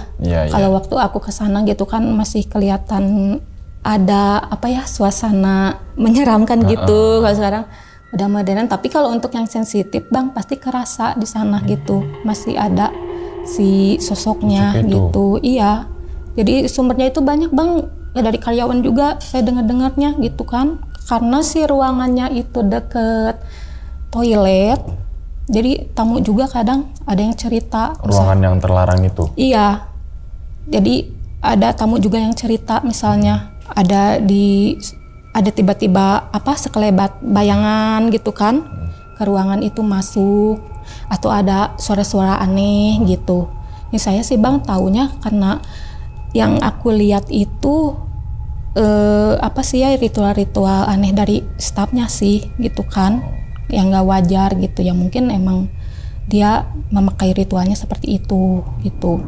S1: Kalau waktu aku ke sana gitu kan masih kelihatan ada suasana menyeramkan gitu. Kalau sekarang udah modern, tapi kalau untuk yang sensitif Bang pasti kerasa di sana gitu, masih ada si sosoknya gitu. Iya, jadi sumbernya itu banyak Bang, ya dari karyawan juga saya dengar-dengarnya gitu kan, karena si ruangannya itu deket toilet, jadi tamu juga kadang ada yang cerita.
S2: Ruangan yang terlarang itu? Iya,
S1: jadi ada tamu juga yang cerita misalnya ada tiba-tiba sekelebat bayangan gitu kan ke ruangan itu masuk, atau ada suara-suara aneh gitu. Ini saya sih Bang taunya karena yang aku lihat itu ritual-ritual aneh dari stafnya sih gitu kan, yang nggak wajar gitu ya, mungkin emang dia memakai ritualnya seperti itu gitu.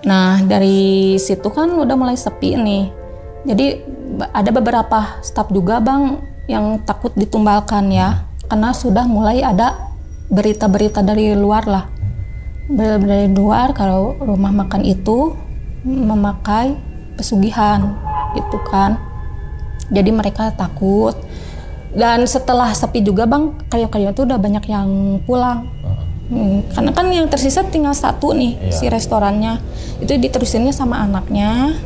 S1: Nah dari situ kan udah mulai sepi nih, jadi ada beberapa staf juga Bang yang takut ditumbalkan ya, karena sudah mulai ada berita-berita dari luar lah, dari luar kalau rumah makan itu memakai pesugihan gitu kan, jadi mereka takut. Dan setelah sepi juga Bang, karyawan itu udah banyak yang pulang. Karena kan yang tersisa tinggal satu nih, si restorannya itu diterusinnya sama anaknya,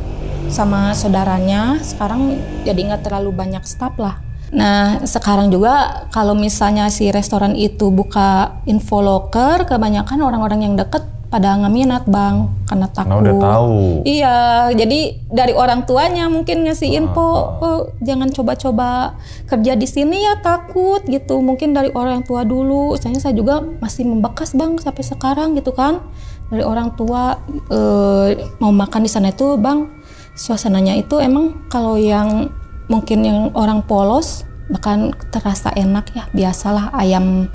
S1: sama saudaranya. Sekarang jadi nggak terlalu banyak staf lah. Nah sekarang juga kalau misalnya si restoran itu buka info loker, kebanyakan orang-orang yang deket pada nggak minat Bang, karena takut.
S2: Karena udah tahu.
S1: Iya, jadi dari orang tuanya mungkin ngasih info, jangan coba-coba kerja di sini ya, takut gitu. Mungkin dari orang tua dulu, saya juga masih membekas Bang sampai sekarang gitu kan. Dari orang tua mau makan di sana itu Bang, suasananya itu emang kalau yang mungkin yang orang polos bahkan terasa enak ya, biasalah ayam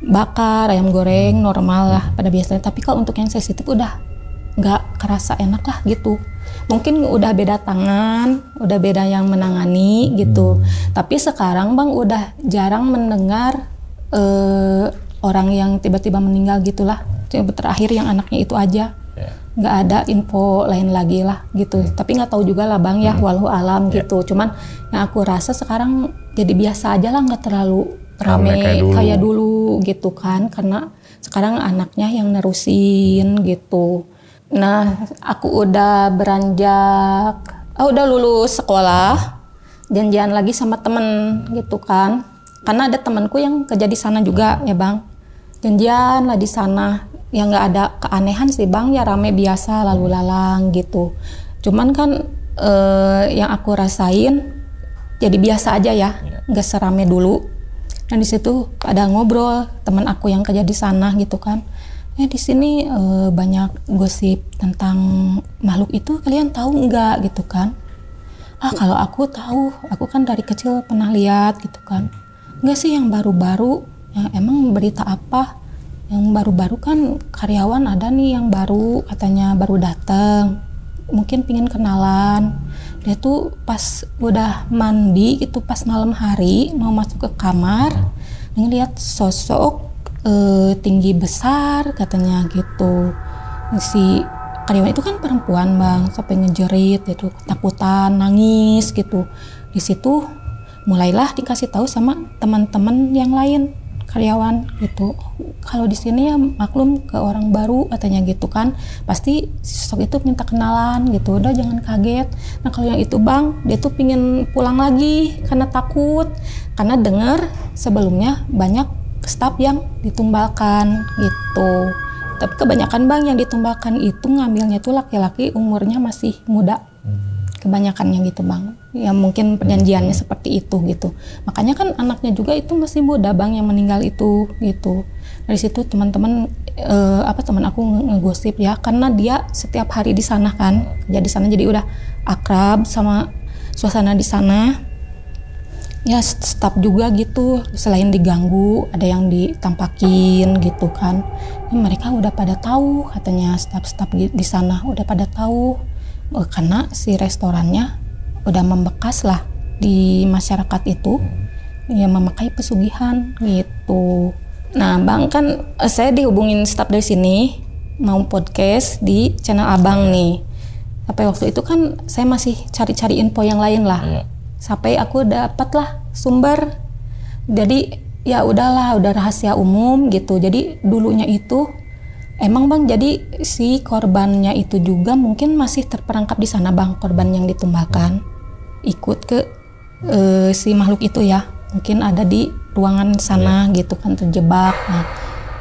S1: bakar, ayam goreng normal lah pada biasanya. Tapi kalau untuk yang sensitif udah nggak kerasa enak lah gitu. Mungkin udah beda tangan, udah beda yang menangani gitu. Tapi sekarang Bang udah jarang mendengar orang yang tiba-tiba meninggal gitulah. Terakhir yang anaknya itu aja, nggak ada info lain lagi lah gitu. Tapi nggak tahu juga lah Bang ya, walau alam gitu. Cuman yang aku rasa sekarang jadi biasa aja lah, nggak terlalu rame kayak dulu gitu kan, karena sekarang anaknya yang nerusin gitu. Nah aku udah beranjak udah lulus sekolah, janjian lagi sama temen gitu kan, karena ada temanku yang kerja di sana juga ya Bang. Janjian lah di sana, ya nggak ada keanehan sih Bang, ya rame biasa lalu lalang gitu. Cuman kan yang aku rasain jadi biasa aja ya, nggak serame dulu. Dan di situ ada ngobrol teman aku yang kerja di sana gitu kan. Di sini banyak gosip tentang makhluk itu, kalian tahu nggak gitu kan? Kalau aku tahu, aku kan dari kecil pernah lihat gitu kan. Nggak sih yang baru-baru, yang emang berita apa Yang baru-baru kan karyawan ada nih yang baru, katanya baru datang, mungkin pingin kenalan. Dia tuh pas udah mandi gitu, pas malam hari mau masuk ke kamar, ngeliat sosok tinggi besar katanya gitu. Si karyawan itu kan perempuan bang, sampai ngejerit gitu, ketakutan, nangis gitu. Di situ mulailah dikasih tahu sama teman-teman yang lain karyawan gitu. Kalau di sini ya maklum ke orang baru katanya gitu kan, pasti si sosok itu minta kenalan gitu. Udah jangan kaget. Nah kalau yang itu bang, dia tuh pingin pulang lagi karena takut, karena dengar sebelumnya banyak staf yang ditumbalkan gitu. Tapi kebanyakan bang yang ditumbalkan itu ngambilnya tuh laki-laki umurnya masih muda. Kebanyakannya gitu bang. Ya mungkin perjanjiannya seperti itu gitu. Makanya kan anaknya juga itu masih muda bang yang meninggal itu gitu. Dari situ teman-teman teman aku ngegosip ya, karena dia setiap hari di sana kan, kerja di sana, jadi udah akrab sama suasana di sana. Ya staf juga gitu, selain diganggu ada yang ditampakin gitu kan. Ya, mereka udah pada tahu katanya, staf-staf di sana udah pada tahu karena si restorannya udah membekas lah di masyarakat itu, ya memakai pesugihan gitu. Nah bang kan saya dihubungin staf dari sini mau podcast di channel abang nih. Sampai waktu itu kan saya masih cari-cari info yang lain lah. Sampai aku dapat lah sumber. Jadi ya udahlah, udah rahasia umum gitu. Jadi dulunya itu emang bang, jadi si korbannya itu juga mungkin masih terperangkap di sana bang, korban yang ditumbalkan ikut ke si makhluk itu ya, mungkin ada di ruangan sana gitu kan, terjebak. Nah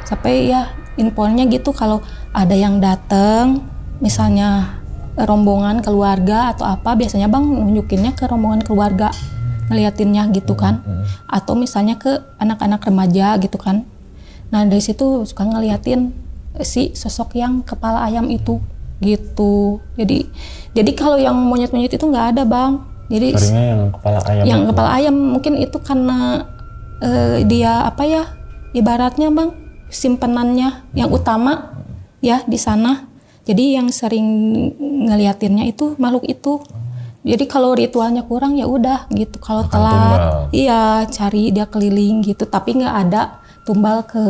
S1: sampai ya infonya gitu, kalau ada yang datang misalnya rombongan keluarga atau apa, biasanya bang nunjukinnya ke rombongan keluarga, ngeliatinnya gitu kan, atau misalnya ke anak-anak remaja gitu kan. Nah dari situ suka ngeliatin si sosok yang kepala ayam itu gitu. Jadi kalau yang monyet-monyet itu nggak ada bang. Jadi
S2: seringnya yang kepala ayam.
S1: Yang kepala ayam mungkin itu karena dia apa ya, ibaratnya bang simpenannya yang utama ya di sana. Jadi yang sering ngeliatinnya itu makhluk itu. Jadi kalau ritualnya kurang ya udah gitu. Kalau telat, iya cari dia keliling gitu. Tapi nggak ada tumbal ke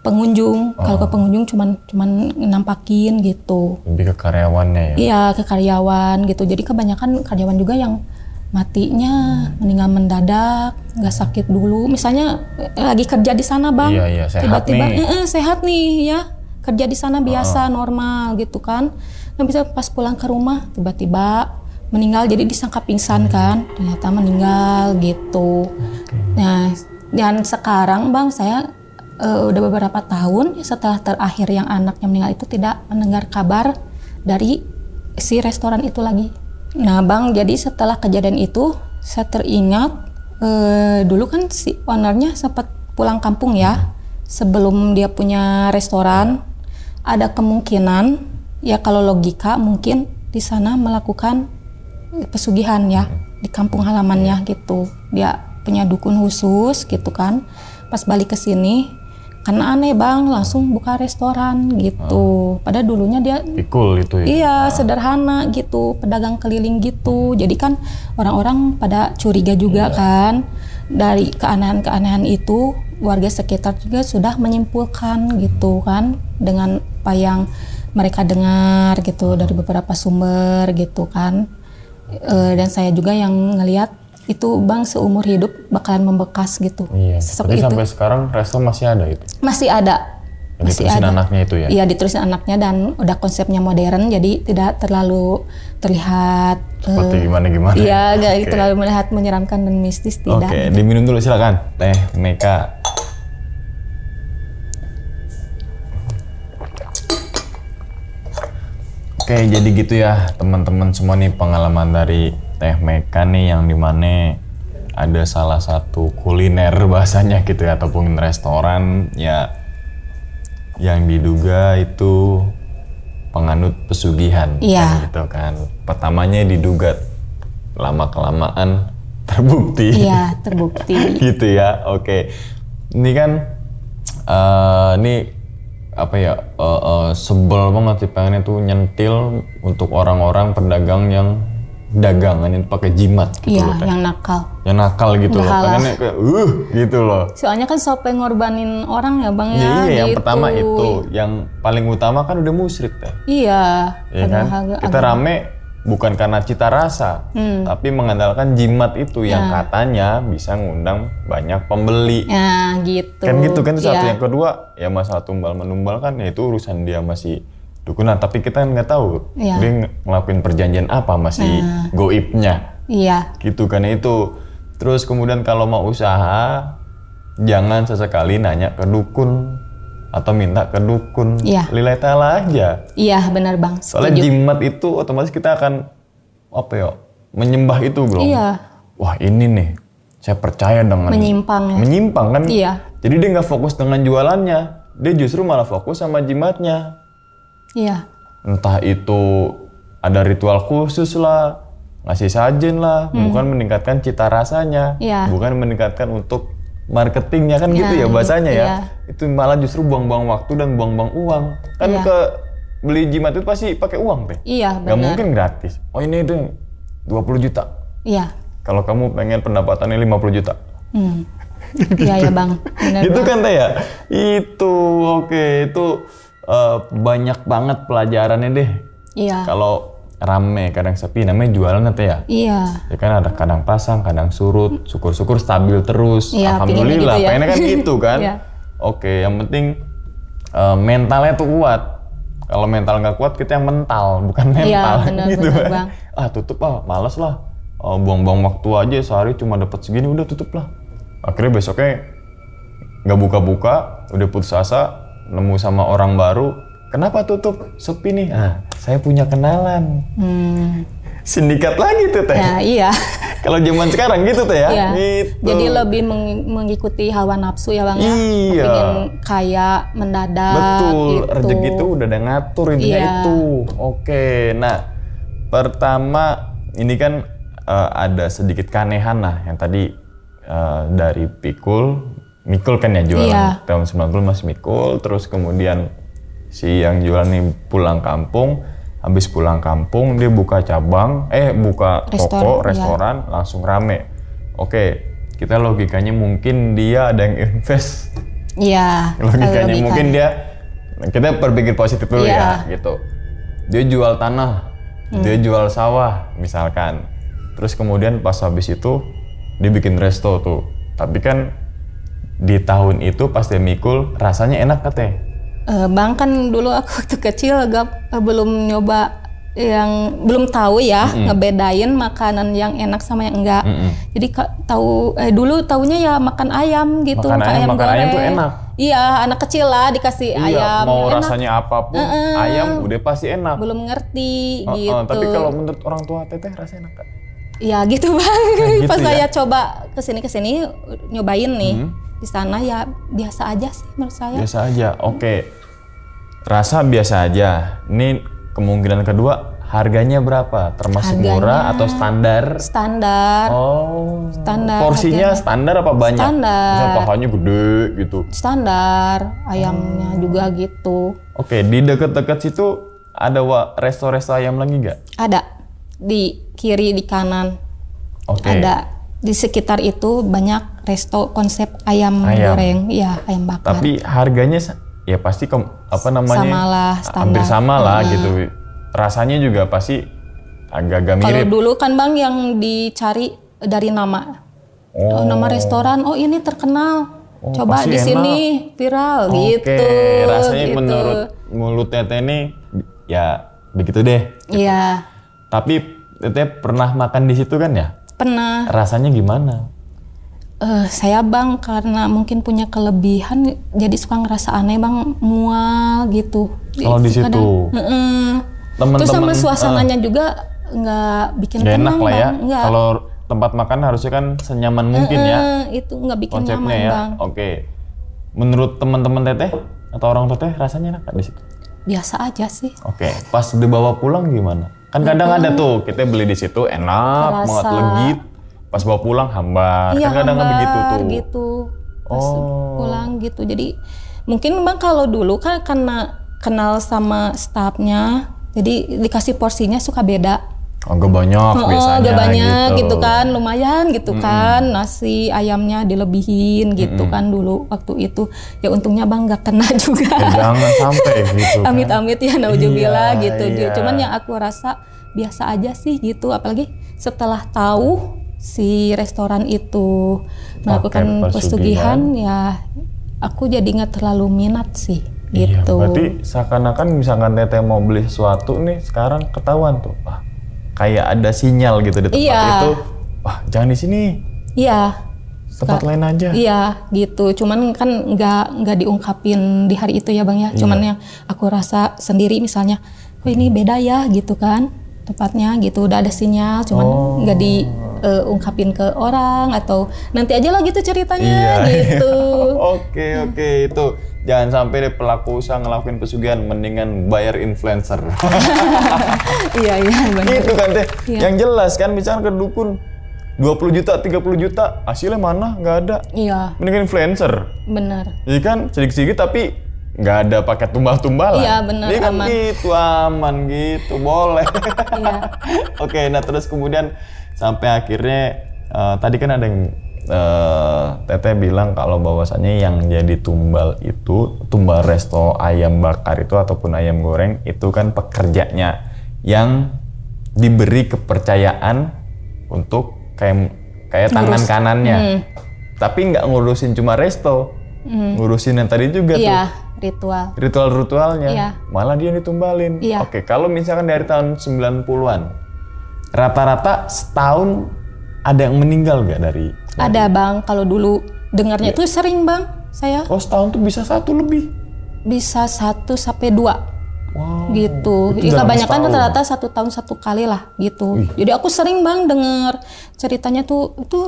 S1: pengunjung. Kalau ke pengunjung cuman nampakin gitu.
S2: Lebih ke karyawannya ya?
S1: Iya ke karyawan gitu. Jadi kebanyakan karyawan juga yang matinya meninggal mendadak, nggak sakit dulu. Misalnya lagi kerja di sana bang,
S2: iya, sehat
S1: tiba-tiba
S2: nih.
S1: Sehat nih ya. Kerja di sana biasa normal gitu kan. Nah bisa pas pulang ke rumah tiba-tiba meninggal, jadi disangka pingsan kan, ternyata meninggal gitu. Nah dan sekarang bang saya udah beberapa tahun setelah terakhir yang anaknya meninggal itu tidak mendengar kabar dari si restoran itu lagi. Nah bang, jadi setelah kejadian itu saya teringat dulu kan si ownernya sempat pulang kampung ya, sebelum dia punya restoran. Ada kemungkinan ya, kalau logika mungkin di sana melakukan pesugihan ya di kampung halamannya gitu. Dia punya dukun khusus gitu kan. Pas balik ke sini karena aneh bang, langsung buka restoran gitu. Padahal dulunya dia
S2: pikul itu ya.
S1: Iya, sederhana gitu, pedagang keliling gitu. Jadi kan orang-orang pada curiga juga kan. Dari keanehan-keanehan itu warga sekitar juga sudah menyimpulkan gitu kan, dengan apa yang mereka dengar gitu dari beberapa sumber gitu kan. Dan saya juga yang ngelihat itu bang, seumur hidup bakalan membekas gitu.
S2: Iya. Jadi
S1: itu
S2: sampai sekarang resto masih ada itu?
S1: Masih ada. Masih
S2: diterusin
S1: ada.
S2: Anaknya itu ya?
S1: Iya, diterusin anaknya, dan udah konsepnya modern, jadi tidak terlalu terlihat
S2: seperti gimana-gimana.
S1: Iya, gak terlalu melihat menyeramkan dan mistis, tidak.
S2: Oke, diminum dulu silakan, Teh Meka. Oke, jadi gitu ya teman-teman semua nih, pengalaman dari Teh Meka nih, yang dimana ada salah satu kuliner bahasanya gitu ya, ataupun restoran ya, yang diduga itu penganut pesugihan.
S1: Iya.
S2: Kan, gitu kan. Pertamanya diduga, lama-kelamaan terbukti.
S1: Iya, terbukti.
S2: Gitu ya, oke. Ini kan Ini apa ya, sebel banget sih, pengennya tuh nyentil untuk orang-orang pedagang yang dagangan pakai jimat gitu
S1: Iya,
S2: loh. Teh.
S1: yang nakal.
S2: Yang nakal gitu loh,
S1: Nggak halal.
S2: pengennya kayak gitu loh.
S1: Soalnya kan sampai ngorbanin orang ya bang ya.
S2: Ya, iya, yang
S1: gitu.
S2: pertama itu, yang paling utama kan udah musyrik teh.
S1: Iya.
S2: Ya kan? Kita rame bukan karena cita rasa, tapi mengandalkan jimat itu yang katanya bisa ngundang banyak pembeli.
S1: Ya gitu.
S2: Kan gitu kan itu satu.
S1: Iya.
S2: Yang kedua ya masalah tumbal menumbal kan ya itu urusan dia masih dukunan, tapi kita nggak tahu
S1: Iya.
S2: dia ngelakuin perjanjian apa masih goibnya
S1: Iya.
S2: gitu kan itu. Terus kemudian kalau mau usaha jangan sesekali nanya ke dukun atau minta ke dukun,
S1: Iya.
S2: lillahi ta'ala aja.
S1: Iya benar bang.
S2: Soalnya jimat itu otomatis kita akan apa ya, menyembah itu bro.
S1: Iya.
S2: Wah ini nih saya percaya dengan
S1: Menyimpang ya.
S2: menyimpang kan.
S1: Iya.
S2: Jadi dia nggak fokus dengan jualannya, dia justru malah fokus sama jimatnya.
S1: Iya.
S2: Entah itu ada ritual khusus lah, ngasih sajen lah, bukan meningkatkan cita rasanya,
S1: Iya.
S2: bukan meningkatkan untuk marketingnya kan gitu ya bahasanya ya.
S1: iya.
S2: Itu malah justru buang-buang waktu dan buang-buang uang. Kan
S1: Iya.
S2: ke beli jimat itu pasti pakai uang teh.
S1: Iya
S2: Gak
S1: benar.
S2: mungkin gratis. Oh ini itu 20 juta.
S1: Iya.
S2: Kalau kamu pengen pendapatannya 50 juta.
S1: Iya ya bang. Benar
S2: Gitu
S1: bang.
S2: kan teh ya? Itu oke, itu banyak banget pelajarannya deh.
S1: Iya.
S2: Kalau rame, kadang sepi, namanya jualan teh ya.
S1: Iya.
S2: Ya kan ada kadang pasang, kadang surut, syukur-syukur stabil terus.
S1: Iya,
S2: Alhamdulillah,
S1: pengennya gitu ya.
S2: pengennya kan gitu kan.
S1: Iya.
S2: Oke, yang penting mentalnya tuh kuat. Kalau mental nggak kuat, kita yang mental, bukan mental.
S1: Iya, benar,
S2: gitu
S1: benar,
S2: kan.
S1: Bang.
S2: Ah tutup males lah. Buang-buang waktu aja, sehari cuma dapat segini, udah tutup lah. Akhirnya besoknya nggak buka-buka, udah putus asa, nemu sama orang baru. Kenapa tutup? Sepi nih. Ah, saya punya kenalan. Sindikat lagi tuh teh.
S1: Ya, iya.
S2: Kalau zaman sekarang gitu teh ya.
S1: Iya.
S2: Gitu.
S1: Jadi lebih mengikuti hawa nafsu ya bang ya.
S2: Iya.
S1: Pengen kaya mendadak.
S2: Betul,
S1: Gitu.
S2: rezeki itu udah ada ngatur intinya
S1: Iya.
S2: itu. Oke, nah pertama ini kan ada sedikit keanehan lah yang tadi dari Mikul kan ya jualan
S1: Iya.
S2: tahun 90 masih Mikul, terus kemudian si yang jualan ini pulang kampung, habis pulang kampung dia buka cabang, buka toko, restoran, langsung rame. Oke, kita logikanya mungkin dia ada yang invest.
S1: Iya.
S2: Logikanya mungkin kita berpikir positif dulu ya gitu. Dia jual tanah, dia jual sawah misalkan. Terus kemudian pas habis itu dia bikin resto tuh. Tapi kan di tahun itu pas dia mikul rasanya enak katanya.
S1: Bang kan dulu aku waktu kecil belum nyoba belum tahu ya ngebedain makanan yang enak sama yang enggak. Jadi dulu taunya ya makan ayam gitu,
S2: Makan ayam tuh enak.
S1: Iya, anak kecil lah dikasih ayam.
S2: Mau
S1: enak.
S2: rasanya apapun, ayam udah pasti enak.
S1: Belum ngerti gitu.
S2: Tapi kalau menurut orang tua teteh rasanya enak kan?
S1: Ya gitu bang.
S2: Gitu
S1: Pas
S2: ya?
S1: saya coba kesini nyobain nih di sana ya biasa aja sih menurut saya.
S2: Biasa aja. Oke. Rasa biasa aja. Ini kemungkinan kedua, harganya berapa? Termasuk murah atau standar?
S1: Standar.
S2: Oh.
S1: Standar.
S2: Porsinya standar apa banyak?
S1: Standar.
S2: Misalnya pahanya gede gitu.
S1: Standar. Ayamnya juga gitu.
S2: Oke, di deket-deket situ ada resto-resto ayam lagi nggak?
S1: Ada di kiri di kanan.
S2: Oke.
S1: Ada di sekitar itu banyak resto konsep ayam goreng, ya ayam bakar.
S2: Tapi harganya ya pasti
S1: Samalah, standar.
S2: hampir sama lah gitu. Rasanya juga pasti agak-agak
S1: Kalau
S2: mirip.
S1: dulu kan bang yang dicari dari nama. Nama restoran, ini terkenal. Coba
S2: pasti
S1: di
S2: enak.
S1: sini viral gitu.
S2: Oke, rasanya
S1: gitu.
S2: menurut mulut Teteh ini ya begitu deh.
S1: Iya,
S2: Tapi Teteh pernah makan di situ kan ya?
S1: pernah.
S2: Rasanya gimana?
S1: Saya bang karena mungkin punya kelebihan jadi suka ngerasa aneh bang, mual gitu.
S2: Kalau di situ. Teman-teman
S1: Terus sama suasananya juga nggak bikin
S2: Gak
S1: tenang
S2: enak lah ya.
S1: bang. Nggak.
S2: Kalau tempat makan harusnya kan senyaman mungkin ya
S1: Itu nggak bikin
S2: konsepnya
S1: nyaman
S2: ya.
S1: bang.
S2: Oke. Menurut teman-teman Teteh atau orang Teteh rasanya enak nggak di situ?
S1: Biasa aja sih.
S2: Oke. Pas dibawa pulang gimana? Kan kadang ada tuh kita beli di situ enak, banget legit. Pas bawa pulang hambar.
S1: Iya,
S2: Kan kadang
S1: hambar
S2: begitu tuh.
S1: gitu. Pas pulang gitu. Jadi Mungkin Bang kalau dulu kan karena kenal sama stafnya, jadi dikasih porsinya suka beda.
S2: Agak banyak biasanya
S1: Agak banyak
S2: gitu.
S1: gitu kan, lumayan gitu kan, nasi ayamnya dilebihin gitu kan dulu waktu itu. Ya untungnya Bang gak kena juga.
S2: Ya, jangan sampai gitu kan.
S1: Amit-amit ya nauzubillah
S2: Iya,
S1: gitu.
S2: iya.
S1: Cuman yang aku rasa biasa aja sih gitu, apalagi setelah tahu si restoran itu melakukan pesugihan, ya aku jadi nggak terlalu minat sih
S3: Iya,
S1: gitu.
S3: berarti seakan-akan misalkan teteh mau beli sesuatu nih sekarang ketahuan tuh, wah kayak ada sinyal gitu di tempat
S1: Iya.
S3: itu, wah jangan di sini,
S1: Iya.
S3: tempat lain aja.
S1: Iya gitu, cuman kan nggak diungkapin di hari itu ya Bang ya. Cuman yang aku rasa sendiri misalnya, oh ini beda ya gitu kan tempatnya gitu, udah ada sinyal, cuman nggak diungkapin ke orang atau nanti aja lah gitu ceritanya gitu.
S3: Oke, itu jangan sampai deh pelaku usaha ngelakuin pesugihan, mendingan bayar influencer.
S1: Iya benar.
S3: Gitu kan teh,
S1: Iya.
S3: yang jelas kan misalkan ke dukun 20 juta, 30 juta, hasilnya mana? Nggak ada.
S1: Iya
S3: Mendingan influencer.
S1: benar.
S3: Jadi kan sedikit-sedikit tapi nggak ada pakai tumbal-tumbalan.
S1: Iya, bener,
S3: Ini kan
S1: aman.
S3: gitu, aman gitu, boleh.
S1: Iya.
S3: Oke, nah terus kemudian sampai akhirnya tadi kan ada yang Teteh bilang kalau bahwasannya yang jadi tumbal itu, tumbal resto ayam bakar itu ataupun ayam goreng itu kan pekerjanya yang diberi kepercayaan untuk kayak tangan kanannya. Tapi nggak ngurusin cuma resto, ngurusin yang tadi juga tuh.
S1: Iya, ritual.
S3: Ritual-ritualnya,
S1: Iya.
S3: malah dia yang ditumbalin.
S1: Iya.
S3: Oke, kalau misalkan dari tahun 90-an, rata-rata setahun ada yang meninggal nggak dari?
S1: Ada Bang, kalau dulu dengarnya itu sering Bang, saya
S3: Oh, setahun tuh bisa satu lebih.
S1: bisa 1 sampai 2
S3: Wow.
S1: gitu.
S3: Itu
S1: Ya,
S3: dalam
S1: kebanyakan
S3: setahun.
S1: rata-rata 1 tahun 1 kali lah gitu. Jadi aku sering Bang denger ceritanya tuh itu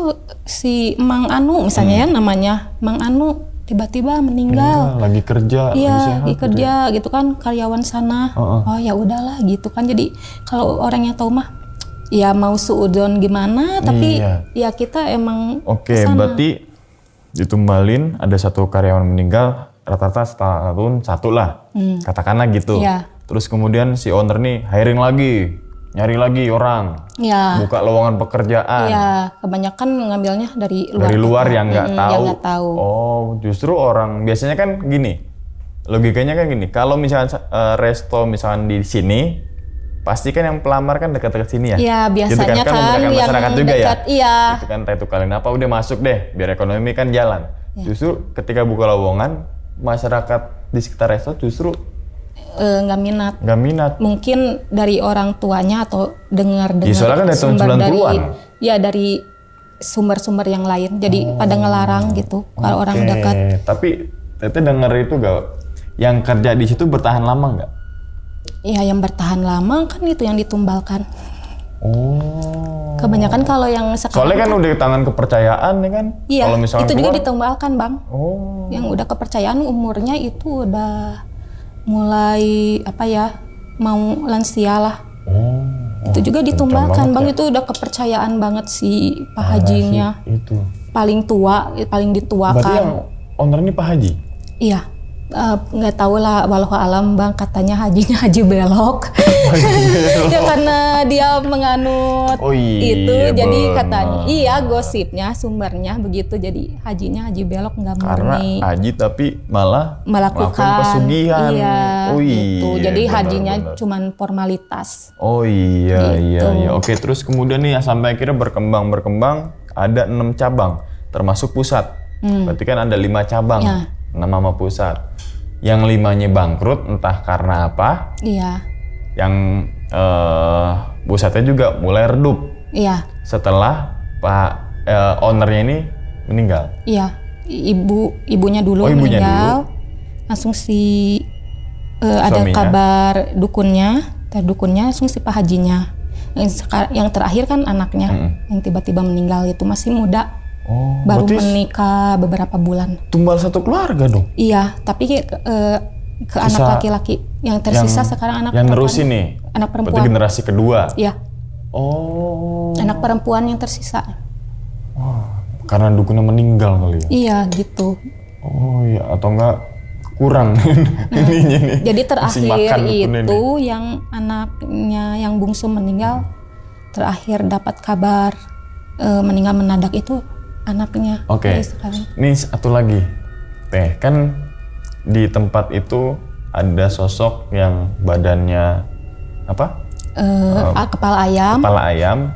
S1: si Mang Anu misalnya ya namanya Mang Anu tiba-tiba meninggal.
S3: Meninggal, lagi kerja, lagi
S1: Iya,
S3: sehat.
S1: di kerja gitu kan karyawan sana. Oh ya udahlah gitu kan. Jadi kalau orang yang tahu mah ya mau suudon gimana tapi
S3: Iya.
S1: ya kita emang
S3: Oke,
S1: kesana.
S3: berarti ditumbalin ada satu karyawan meninggal, rata-rata setahun satu lah, katakanlah gitu.
S1: Iya.
S3: Terus kemudian si owner nih hiring lagi, nyari lagi orang,
S1: Ya,
S3: buka lowongan pekerjaan.
S1: ya kebanyakan ngambilnya dari luar.
S3: Dari luar
S1: kota.
S3: yang nggak tahu.
S1: Yang nggak tahu.
S3: Oh, justru orang biasanya kan gini, logikanya kan gini. Kalau misalkan resto misalkan di sini, pasti kan yang pelamar kan dekat-dekat sini ya.
S1: Iya, biasanya
S3: gitu
S1: kan
S3: menggunakan
S1: yang
S3: masyarakat juga
S1: dekat,
S3: ya.
S1: iya.
S3: Itu kan itu kalian apa udah masuk deh, biar ekonomi kan jalan.
S1: Iya.
S3: Justru ketika buka lowongan, masyarakat di sekitar resto justru
S1: Nggak minat.
S3: nggak minat.
S1: Mungkin dari orang tuanya atau dengar-dengar
S3: soalnya kan dari tahun
S1: sumber
S3: 90-an.
S1: ya dari sumber-sumber yang lain. Jadi pada ngelarang gitu kalau orang
S3: Oke,
S1: dekat.
S3: tapi Teteh denger itu gak, yang kerja di situ bertahan lama nggak?
S1: Ya yang bertahan lama kan itu yang ditumbalkan.
S3: Oh.
S1: Kebanyakan kalau yang sekarang
S3: Soalnya kan udah di tangan kepercayaan ya kan?
S1: iya,
S3: Kalau misalnya
S1: itu juga
S3: keluar,
S1: ditumbalkan Bang.
S3: Oh.
S1: Yang udah kepercayaan umurnya itu udah mulai apa ya mau lansia lah.
S3: Oh.
S1: Itu juga
S3: kencang
S1: ditumbalkan
S3: banget
S1: Bang,
S3: ya.
S1: itu udah kepercayaan banget si Pak Hajinya.
S3: Itu.
S1: Paling tua, paling
S3: Berarti
S1: dituakan.
S3: yang owner ini Pak Haji?
S1: Iya, nggak tahu lah walau alam Bang, katanya hajinya haji belok. Ya karena dia menganut
S3: Oh iya,
S1: itu, jadi
S3: benar.
S1: katanya iya gosipnya sumbernya begitu, jadi hajinya haji belok nggak
S3: Karena
S1: murni
S3: Haji tapi malah
S1: melakukan
S3: pesugihan.
S1: iya,
S3: Oh
S1: gitu.
S3: iya.
S1: Jadi
S3: benar,
S1: hajinya
S3: benar.
S1: cuman formalitas.
S3: Oh iya,
S1: Gitu.
S3: iya. Oke, terus kemudian nih sampai akhirnya berkembang ada 6 cabang, termasuk pusat. Berarti kan ada 5 cabang,
S1: Ya.
S3: 6 sama pusat. Yang 5-nya bangkrut entah karena apa.
S1: Iya,
S3: Yang pusatnya juga mulai redup
S1: iya,
S3: setelah Pak ownernya ini meninggal.
S1: iya. Ibunya dulu
S3: Oh, ibunya
S1: meninggal. Langsung si ada
S3: Suaminya?
S1: kabar dukunnya langsung si Pak Hajinya. Yang terakhir kan anaknya yang tiba-tiba meninggal itu masih muda.
S3: Oh,
S1: Baru
S3: berarti
S1: menikah beberapa bulan.
S3: tumbal satu keluarga dong.
S1: Iya, tapi ke anak
S3: Sisa-
S1: laki-laki yang tersisa sekarang anak
S3: yang
S1: perempuan.
S3: nerusin nih.
S1: Anak
S3: Berarti
S1: perempuan.
S3: generasi kedua.
S1: Iya,
S3: Oh.
S1: anak perempuan yang tersisa.
S3: Karena dukunnya meninggal kali ya.
S1: Iya, gitu.
S3: Oh iya, atau enggak kurang ininya nih.
S1: Jadi
S3: Ngasih
S1: terakhir
S3: makan dukunnya
S1: itu
S3: nih.
S1: yang anaknya yang bungsu meninggal, terakhir dapat kabar meninggal mendadak itu anaknya.
S3: Oke.
S1: Jadi sekarang.
S3: Nih satu lagi. Teh, kan di tempat itu ada sosok yang badannya apa?
S1: Kepala ayam,
S3: Kepala ayam,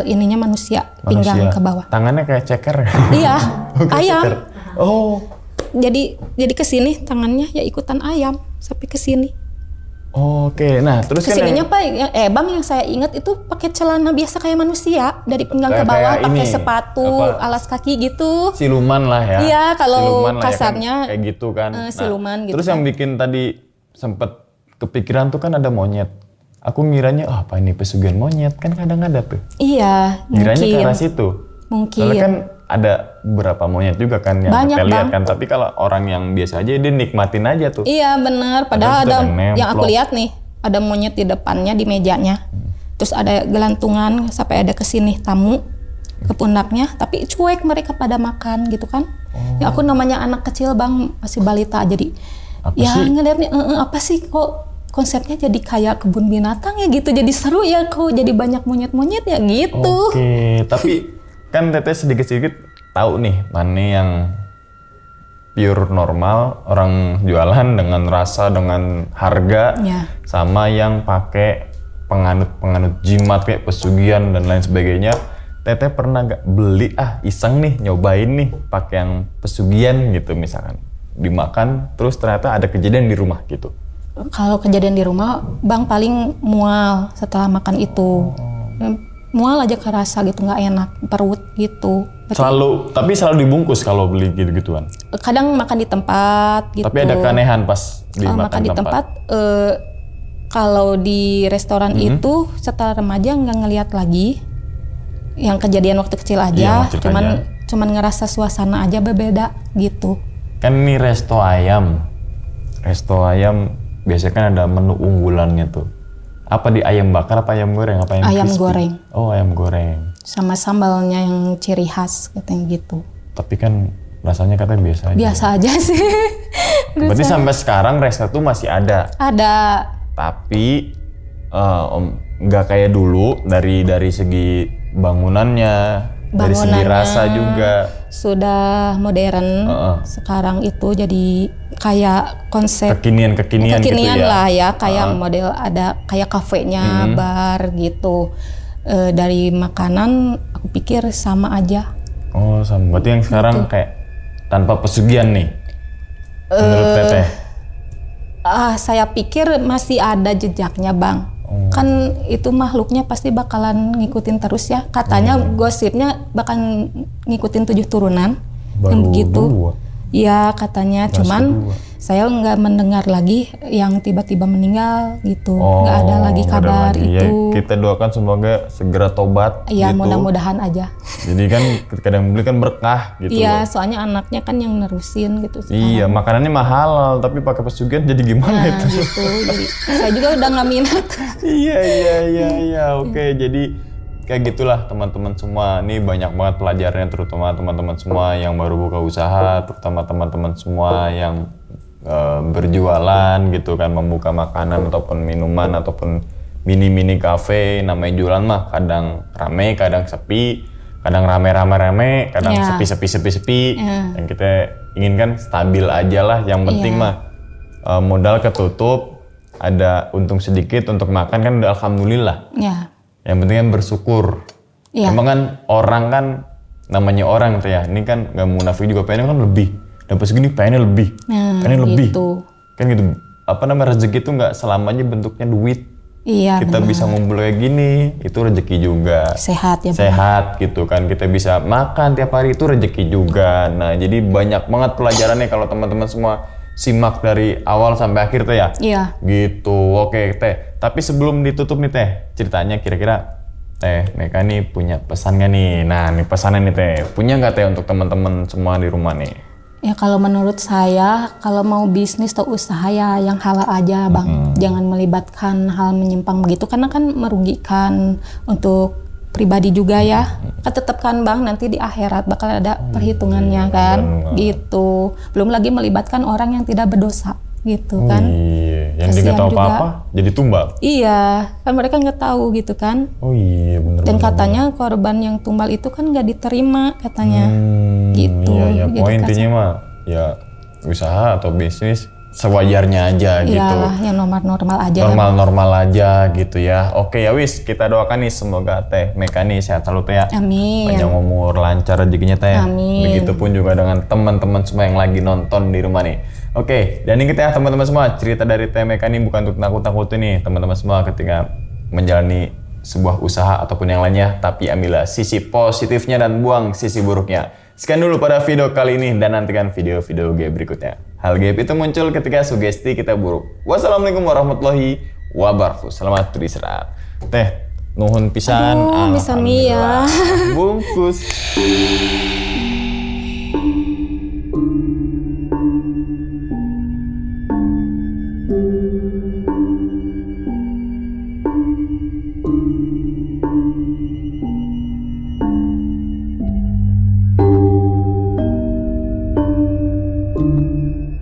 S1: ininya manusia, pinggang
S3: manusia.
S1: ke bawah.
S3: Tangannya kayak ceker.
S1: Iya,
S3: Kayak
S1: ayam.
S3: ceker. Oh.
S1: Jadi ke sini tangannya ya ikutan ayam sampai ke sini.
S3: Oke. Nah, terus kan
S1: Kesininya
S3: yang-
S1: Pak, Bang, yang saya ingat itu pakai celana biasa kayak manusia, dari pinggang ke
S3: Kayak-
S1: bawah
S3: kayak
S1: pakai
S3: ini,
S1: sepatu,
S3: apa?
S1: alas kaki gitu.
S3: siluman lah ya.
S1: Iya, kalau
S3: Siluman lah ya kan,
S1: kasarnya,
S3: kayak gitu kan.
S1: siluman gitu
S3: Terus
S1: kan.
S3: yang bikin tadi sempet kepikiran tuh kan ada monyet. Aku ngiranya apa ini pesugihan monyet, kan kadang ada tuh.
S1: Iya,
S3: Ngiranya ke
S1: mungkin.
S3: arah situ.
S1: Mungkin.
S3: Soalnya kan ada beberapa monyet juga kan yang
S1: Banyak,
S3: kita lihat
S1: Bang.
S3: kan. Tapi kalau orang yang biasa aja dia nikmatin aja tuh.
S1: Iya benar,
S3: Padahal
S1: padahal
S3: itu
S1: ada
S3: ada
S1: yang aku
S3: nemplok.
S1: lihat nih, ada monyet di depannya di mejanya. Terus ada gelantungan sampai ada kesini tamu ke pundaknya, tapi cuek mereka pada makan gitu kan. Ya aku namanya anak kecil Bang, masih balita jadi
S3: Apa
S1: ya
S3: sih?
S1: ngeliatnya apa sih kok konsepnya jadi kayak kebun binatang ya gitu, jadi seru ya kok jadi banyak monyet-monyet ya gitu.
S3: Oke, tapi kan Teteh sedikit-sedikit tahu nih mana yang pure normal orang jualan dengan rasa dengan harga
S1: Ya.
S3: sama yang pakai penganut jimat kayak pesugihan dan lain sebagainya. Teteh pernah gak beli iseng nih nyobain nih pakai yang pesugihan gitu misalkan dimakan terus ternyata ada kejadian di rumah gitu.
S1: Kalau kejadian di rumah, Bang paling mual setelah makan itu. Mual aja kerasa gitu, nggak enak perut gitu.
S3: Tapi selalu dibungkus kalau beli gitu-gituan.
S1: Kadang makan di tempat gitu.
S3: Tapi ada keanehan pas dimakan
S1: makan di tempat. Kalau di restoran itu setelah remaja nggak ngelihat lagi. Yang kejadian waktu kecil aja,
S3: Iya, waktu kecil aja.
S1: cuman ngerasa suasana aja berbeda gitu.
S3: Kan ini resto ayam. Resto ayam biasanya kan ada menu unggulannya tuh. Apa di ayam bakar apa ayam goreng apa
S1: Ayam
S3: crispy?
S1: goreng.
S3: Oh, ayam goreng.
S1: Sama sambalnya yang ciri khas katanya gitu.
S3: Tapi kan rasanya katanya biasa aja.
S1: Biasa aja sih.
S3: Berarti sampai sekarang resto tuh masih ada.
S1: Ada.
S3: Tapi nggak kayak dulu dari segi bangunannya, dari segi
S1: Bangunannya
S3: rasa juga.
S1: Sudah modern. Sekarang itu jadi kayak konsep
S3: Kekinian gitu ya.
S1: lah ya, kayak model ada kayak kafenya, bar gitu. Dari makanan aku pikir sama aja.
S3: Oh, sama. Berarti yang sekarang kayak tanpa pesugihan nih. Menurut Teteh.
S1: Saya pikir masih ada jejaknya Bang. Kan itu makhluknya pasti bakalan ngikutin terus ya. Katanya gosipnya bakal ngikutin 7 turunan.
S3: Baru
S1: yang begitu.
S3: 2.
S1: Iya katanya, cuman saya nggak mendengar lagi yang tiba-tiba meninggal gitu. Nggak ada lagi
S3: nggak ada
S1: kabar
S3: lagi.
S1: itu.
S3: Ya, kita doakan semoga segera tobat
S1: Iya
S3: gitu.
S1: mudah-mudahan aja.
S3: Jadi kan ketika ada yang beli kan berkah gitu
S1: Iya
S3: loh.
S1: soalnya anaknya kan yang nerusin gitu.
S3: Iya, makanannya mahal tapi pakai pesugihan jadi gimana
S1: Nah,
S3: itu?
S1: gitu. Jadi saya juga udah nggak minat.
S3: Iya. Oke, jadi kayak gitulah teman-teman semua. Ini banyak banget pelajarannya terutama teman-teman semua yang baru buka usaha, terutama teman-teman semua yang berjualan gitu kan, membuka makanan ataupun minuman ataupun mini kafe. Namanya jualan mah kadang rame, kadang sepi, kadang rame, kadang
S1: Ya.
S3: sepi.
S1: Ya.
S3: Yang kita inginkan stabil aja lah. Yang penting mah modal ketutup, ada untung sedikit untuk makan kan udah alhamdulillah.
S1: Ya.
S3: Yang penting kan bersyukur.
S1: Iya.
S3: Emang kan orang kan namanya orang tuh ya. Ini kan nggak munafik juga, pengennya kan lebih. Dapat segini pengennya lebih.
S1: Nah,
S3: Pengennya lebih.
S1: gitu.
S3: Kan gitu. Apa namanya rezeki itu nggak selamanya bentuknya duit.
S1: Iya
S3: Kita
S1: benar.
S3: bisa ngumpul kayak gini, itu rezeki juga.
S1: Sehat ya Bang.
S3: Sehat gitu kan. Kita bisa makan tiap hari itu rezeki juga. Nah, jadi banyak banget pelajarannya kalau teman-teman semua simak dari awal sampai akhir teh ya.
S1: Iya.
S3: Gitu, oke Teh. Tapi sebelum ditutup nih Teh, ceritanya kira-kira Teh Meka nih punya pesan gak nih? Nah, nih pesannya nih Teh. Punya nggak Teh untuk teman-teman semua di rumah nih?
S1: Ya kalau menurut saya, kalau mau bisnis atau usaha ya yang halal aja Bang. Jangan melibatkan hal menyimpang begitu karena kan merugikan untuk pribadi juga ya. Kan tetap kan Bang, nanti di akhirat bakal ada perhitungannya kan, gitu. Belum lagi melibatkan orang yang tidak berdosa, gitu kan.
S3: Iya, yang dia
S1: Kasihan
S3: nggak tahu
S1: juga.
S3: apa-apa jadi tumbal.
S1: Iya, kan mereka nggak tahu gitu kan.
S3: Oh iya bener.
S1: Dan katanya korban yang tumbal itu kan nggak diterima katanya, gitu.
S3: Iya,
S1: Jadi
S3: poin intinya mah ya usaha atau bisnis sewajarnya aja gitu.
S1: Iyalah, yang normal-normal aja.
S3: Normal-normal aja gitu ya. Oke ya wis, kita doakan nih semoga Teh Meka nih sehat selalu Teh ya.
S1: Amin.
S3: Panjang umur, lancar rezekinya Teh.
S1: Amin.
S3: Begitupun juga dengan teman-teman semua yang lagi nonton di rumah nih. Oke, dan ingat ya teman-teman semua, cerita dari Teh Meka ini bukan untuk nakut-nakutin nih teman-teman semua ketika menjalani sebuah usaha ataupun yang lainnya, tapi ambillah sisi positifnya dan buang sisi buruknya. Sekian dulu pada video kali ini dan nantikan video-video gaib berikutnya. Hal gaib itu muncul ketika sugesti kita buruk. Wassalamualaikum warahmatullahi wabarakatuh. Selamat beristirahat. Teh, nuhun pisan.
S1: Aduh, bisa mie ya.
S3: Alhamdulillah. Bungkus.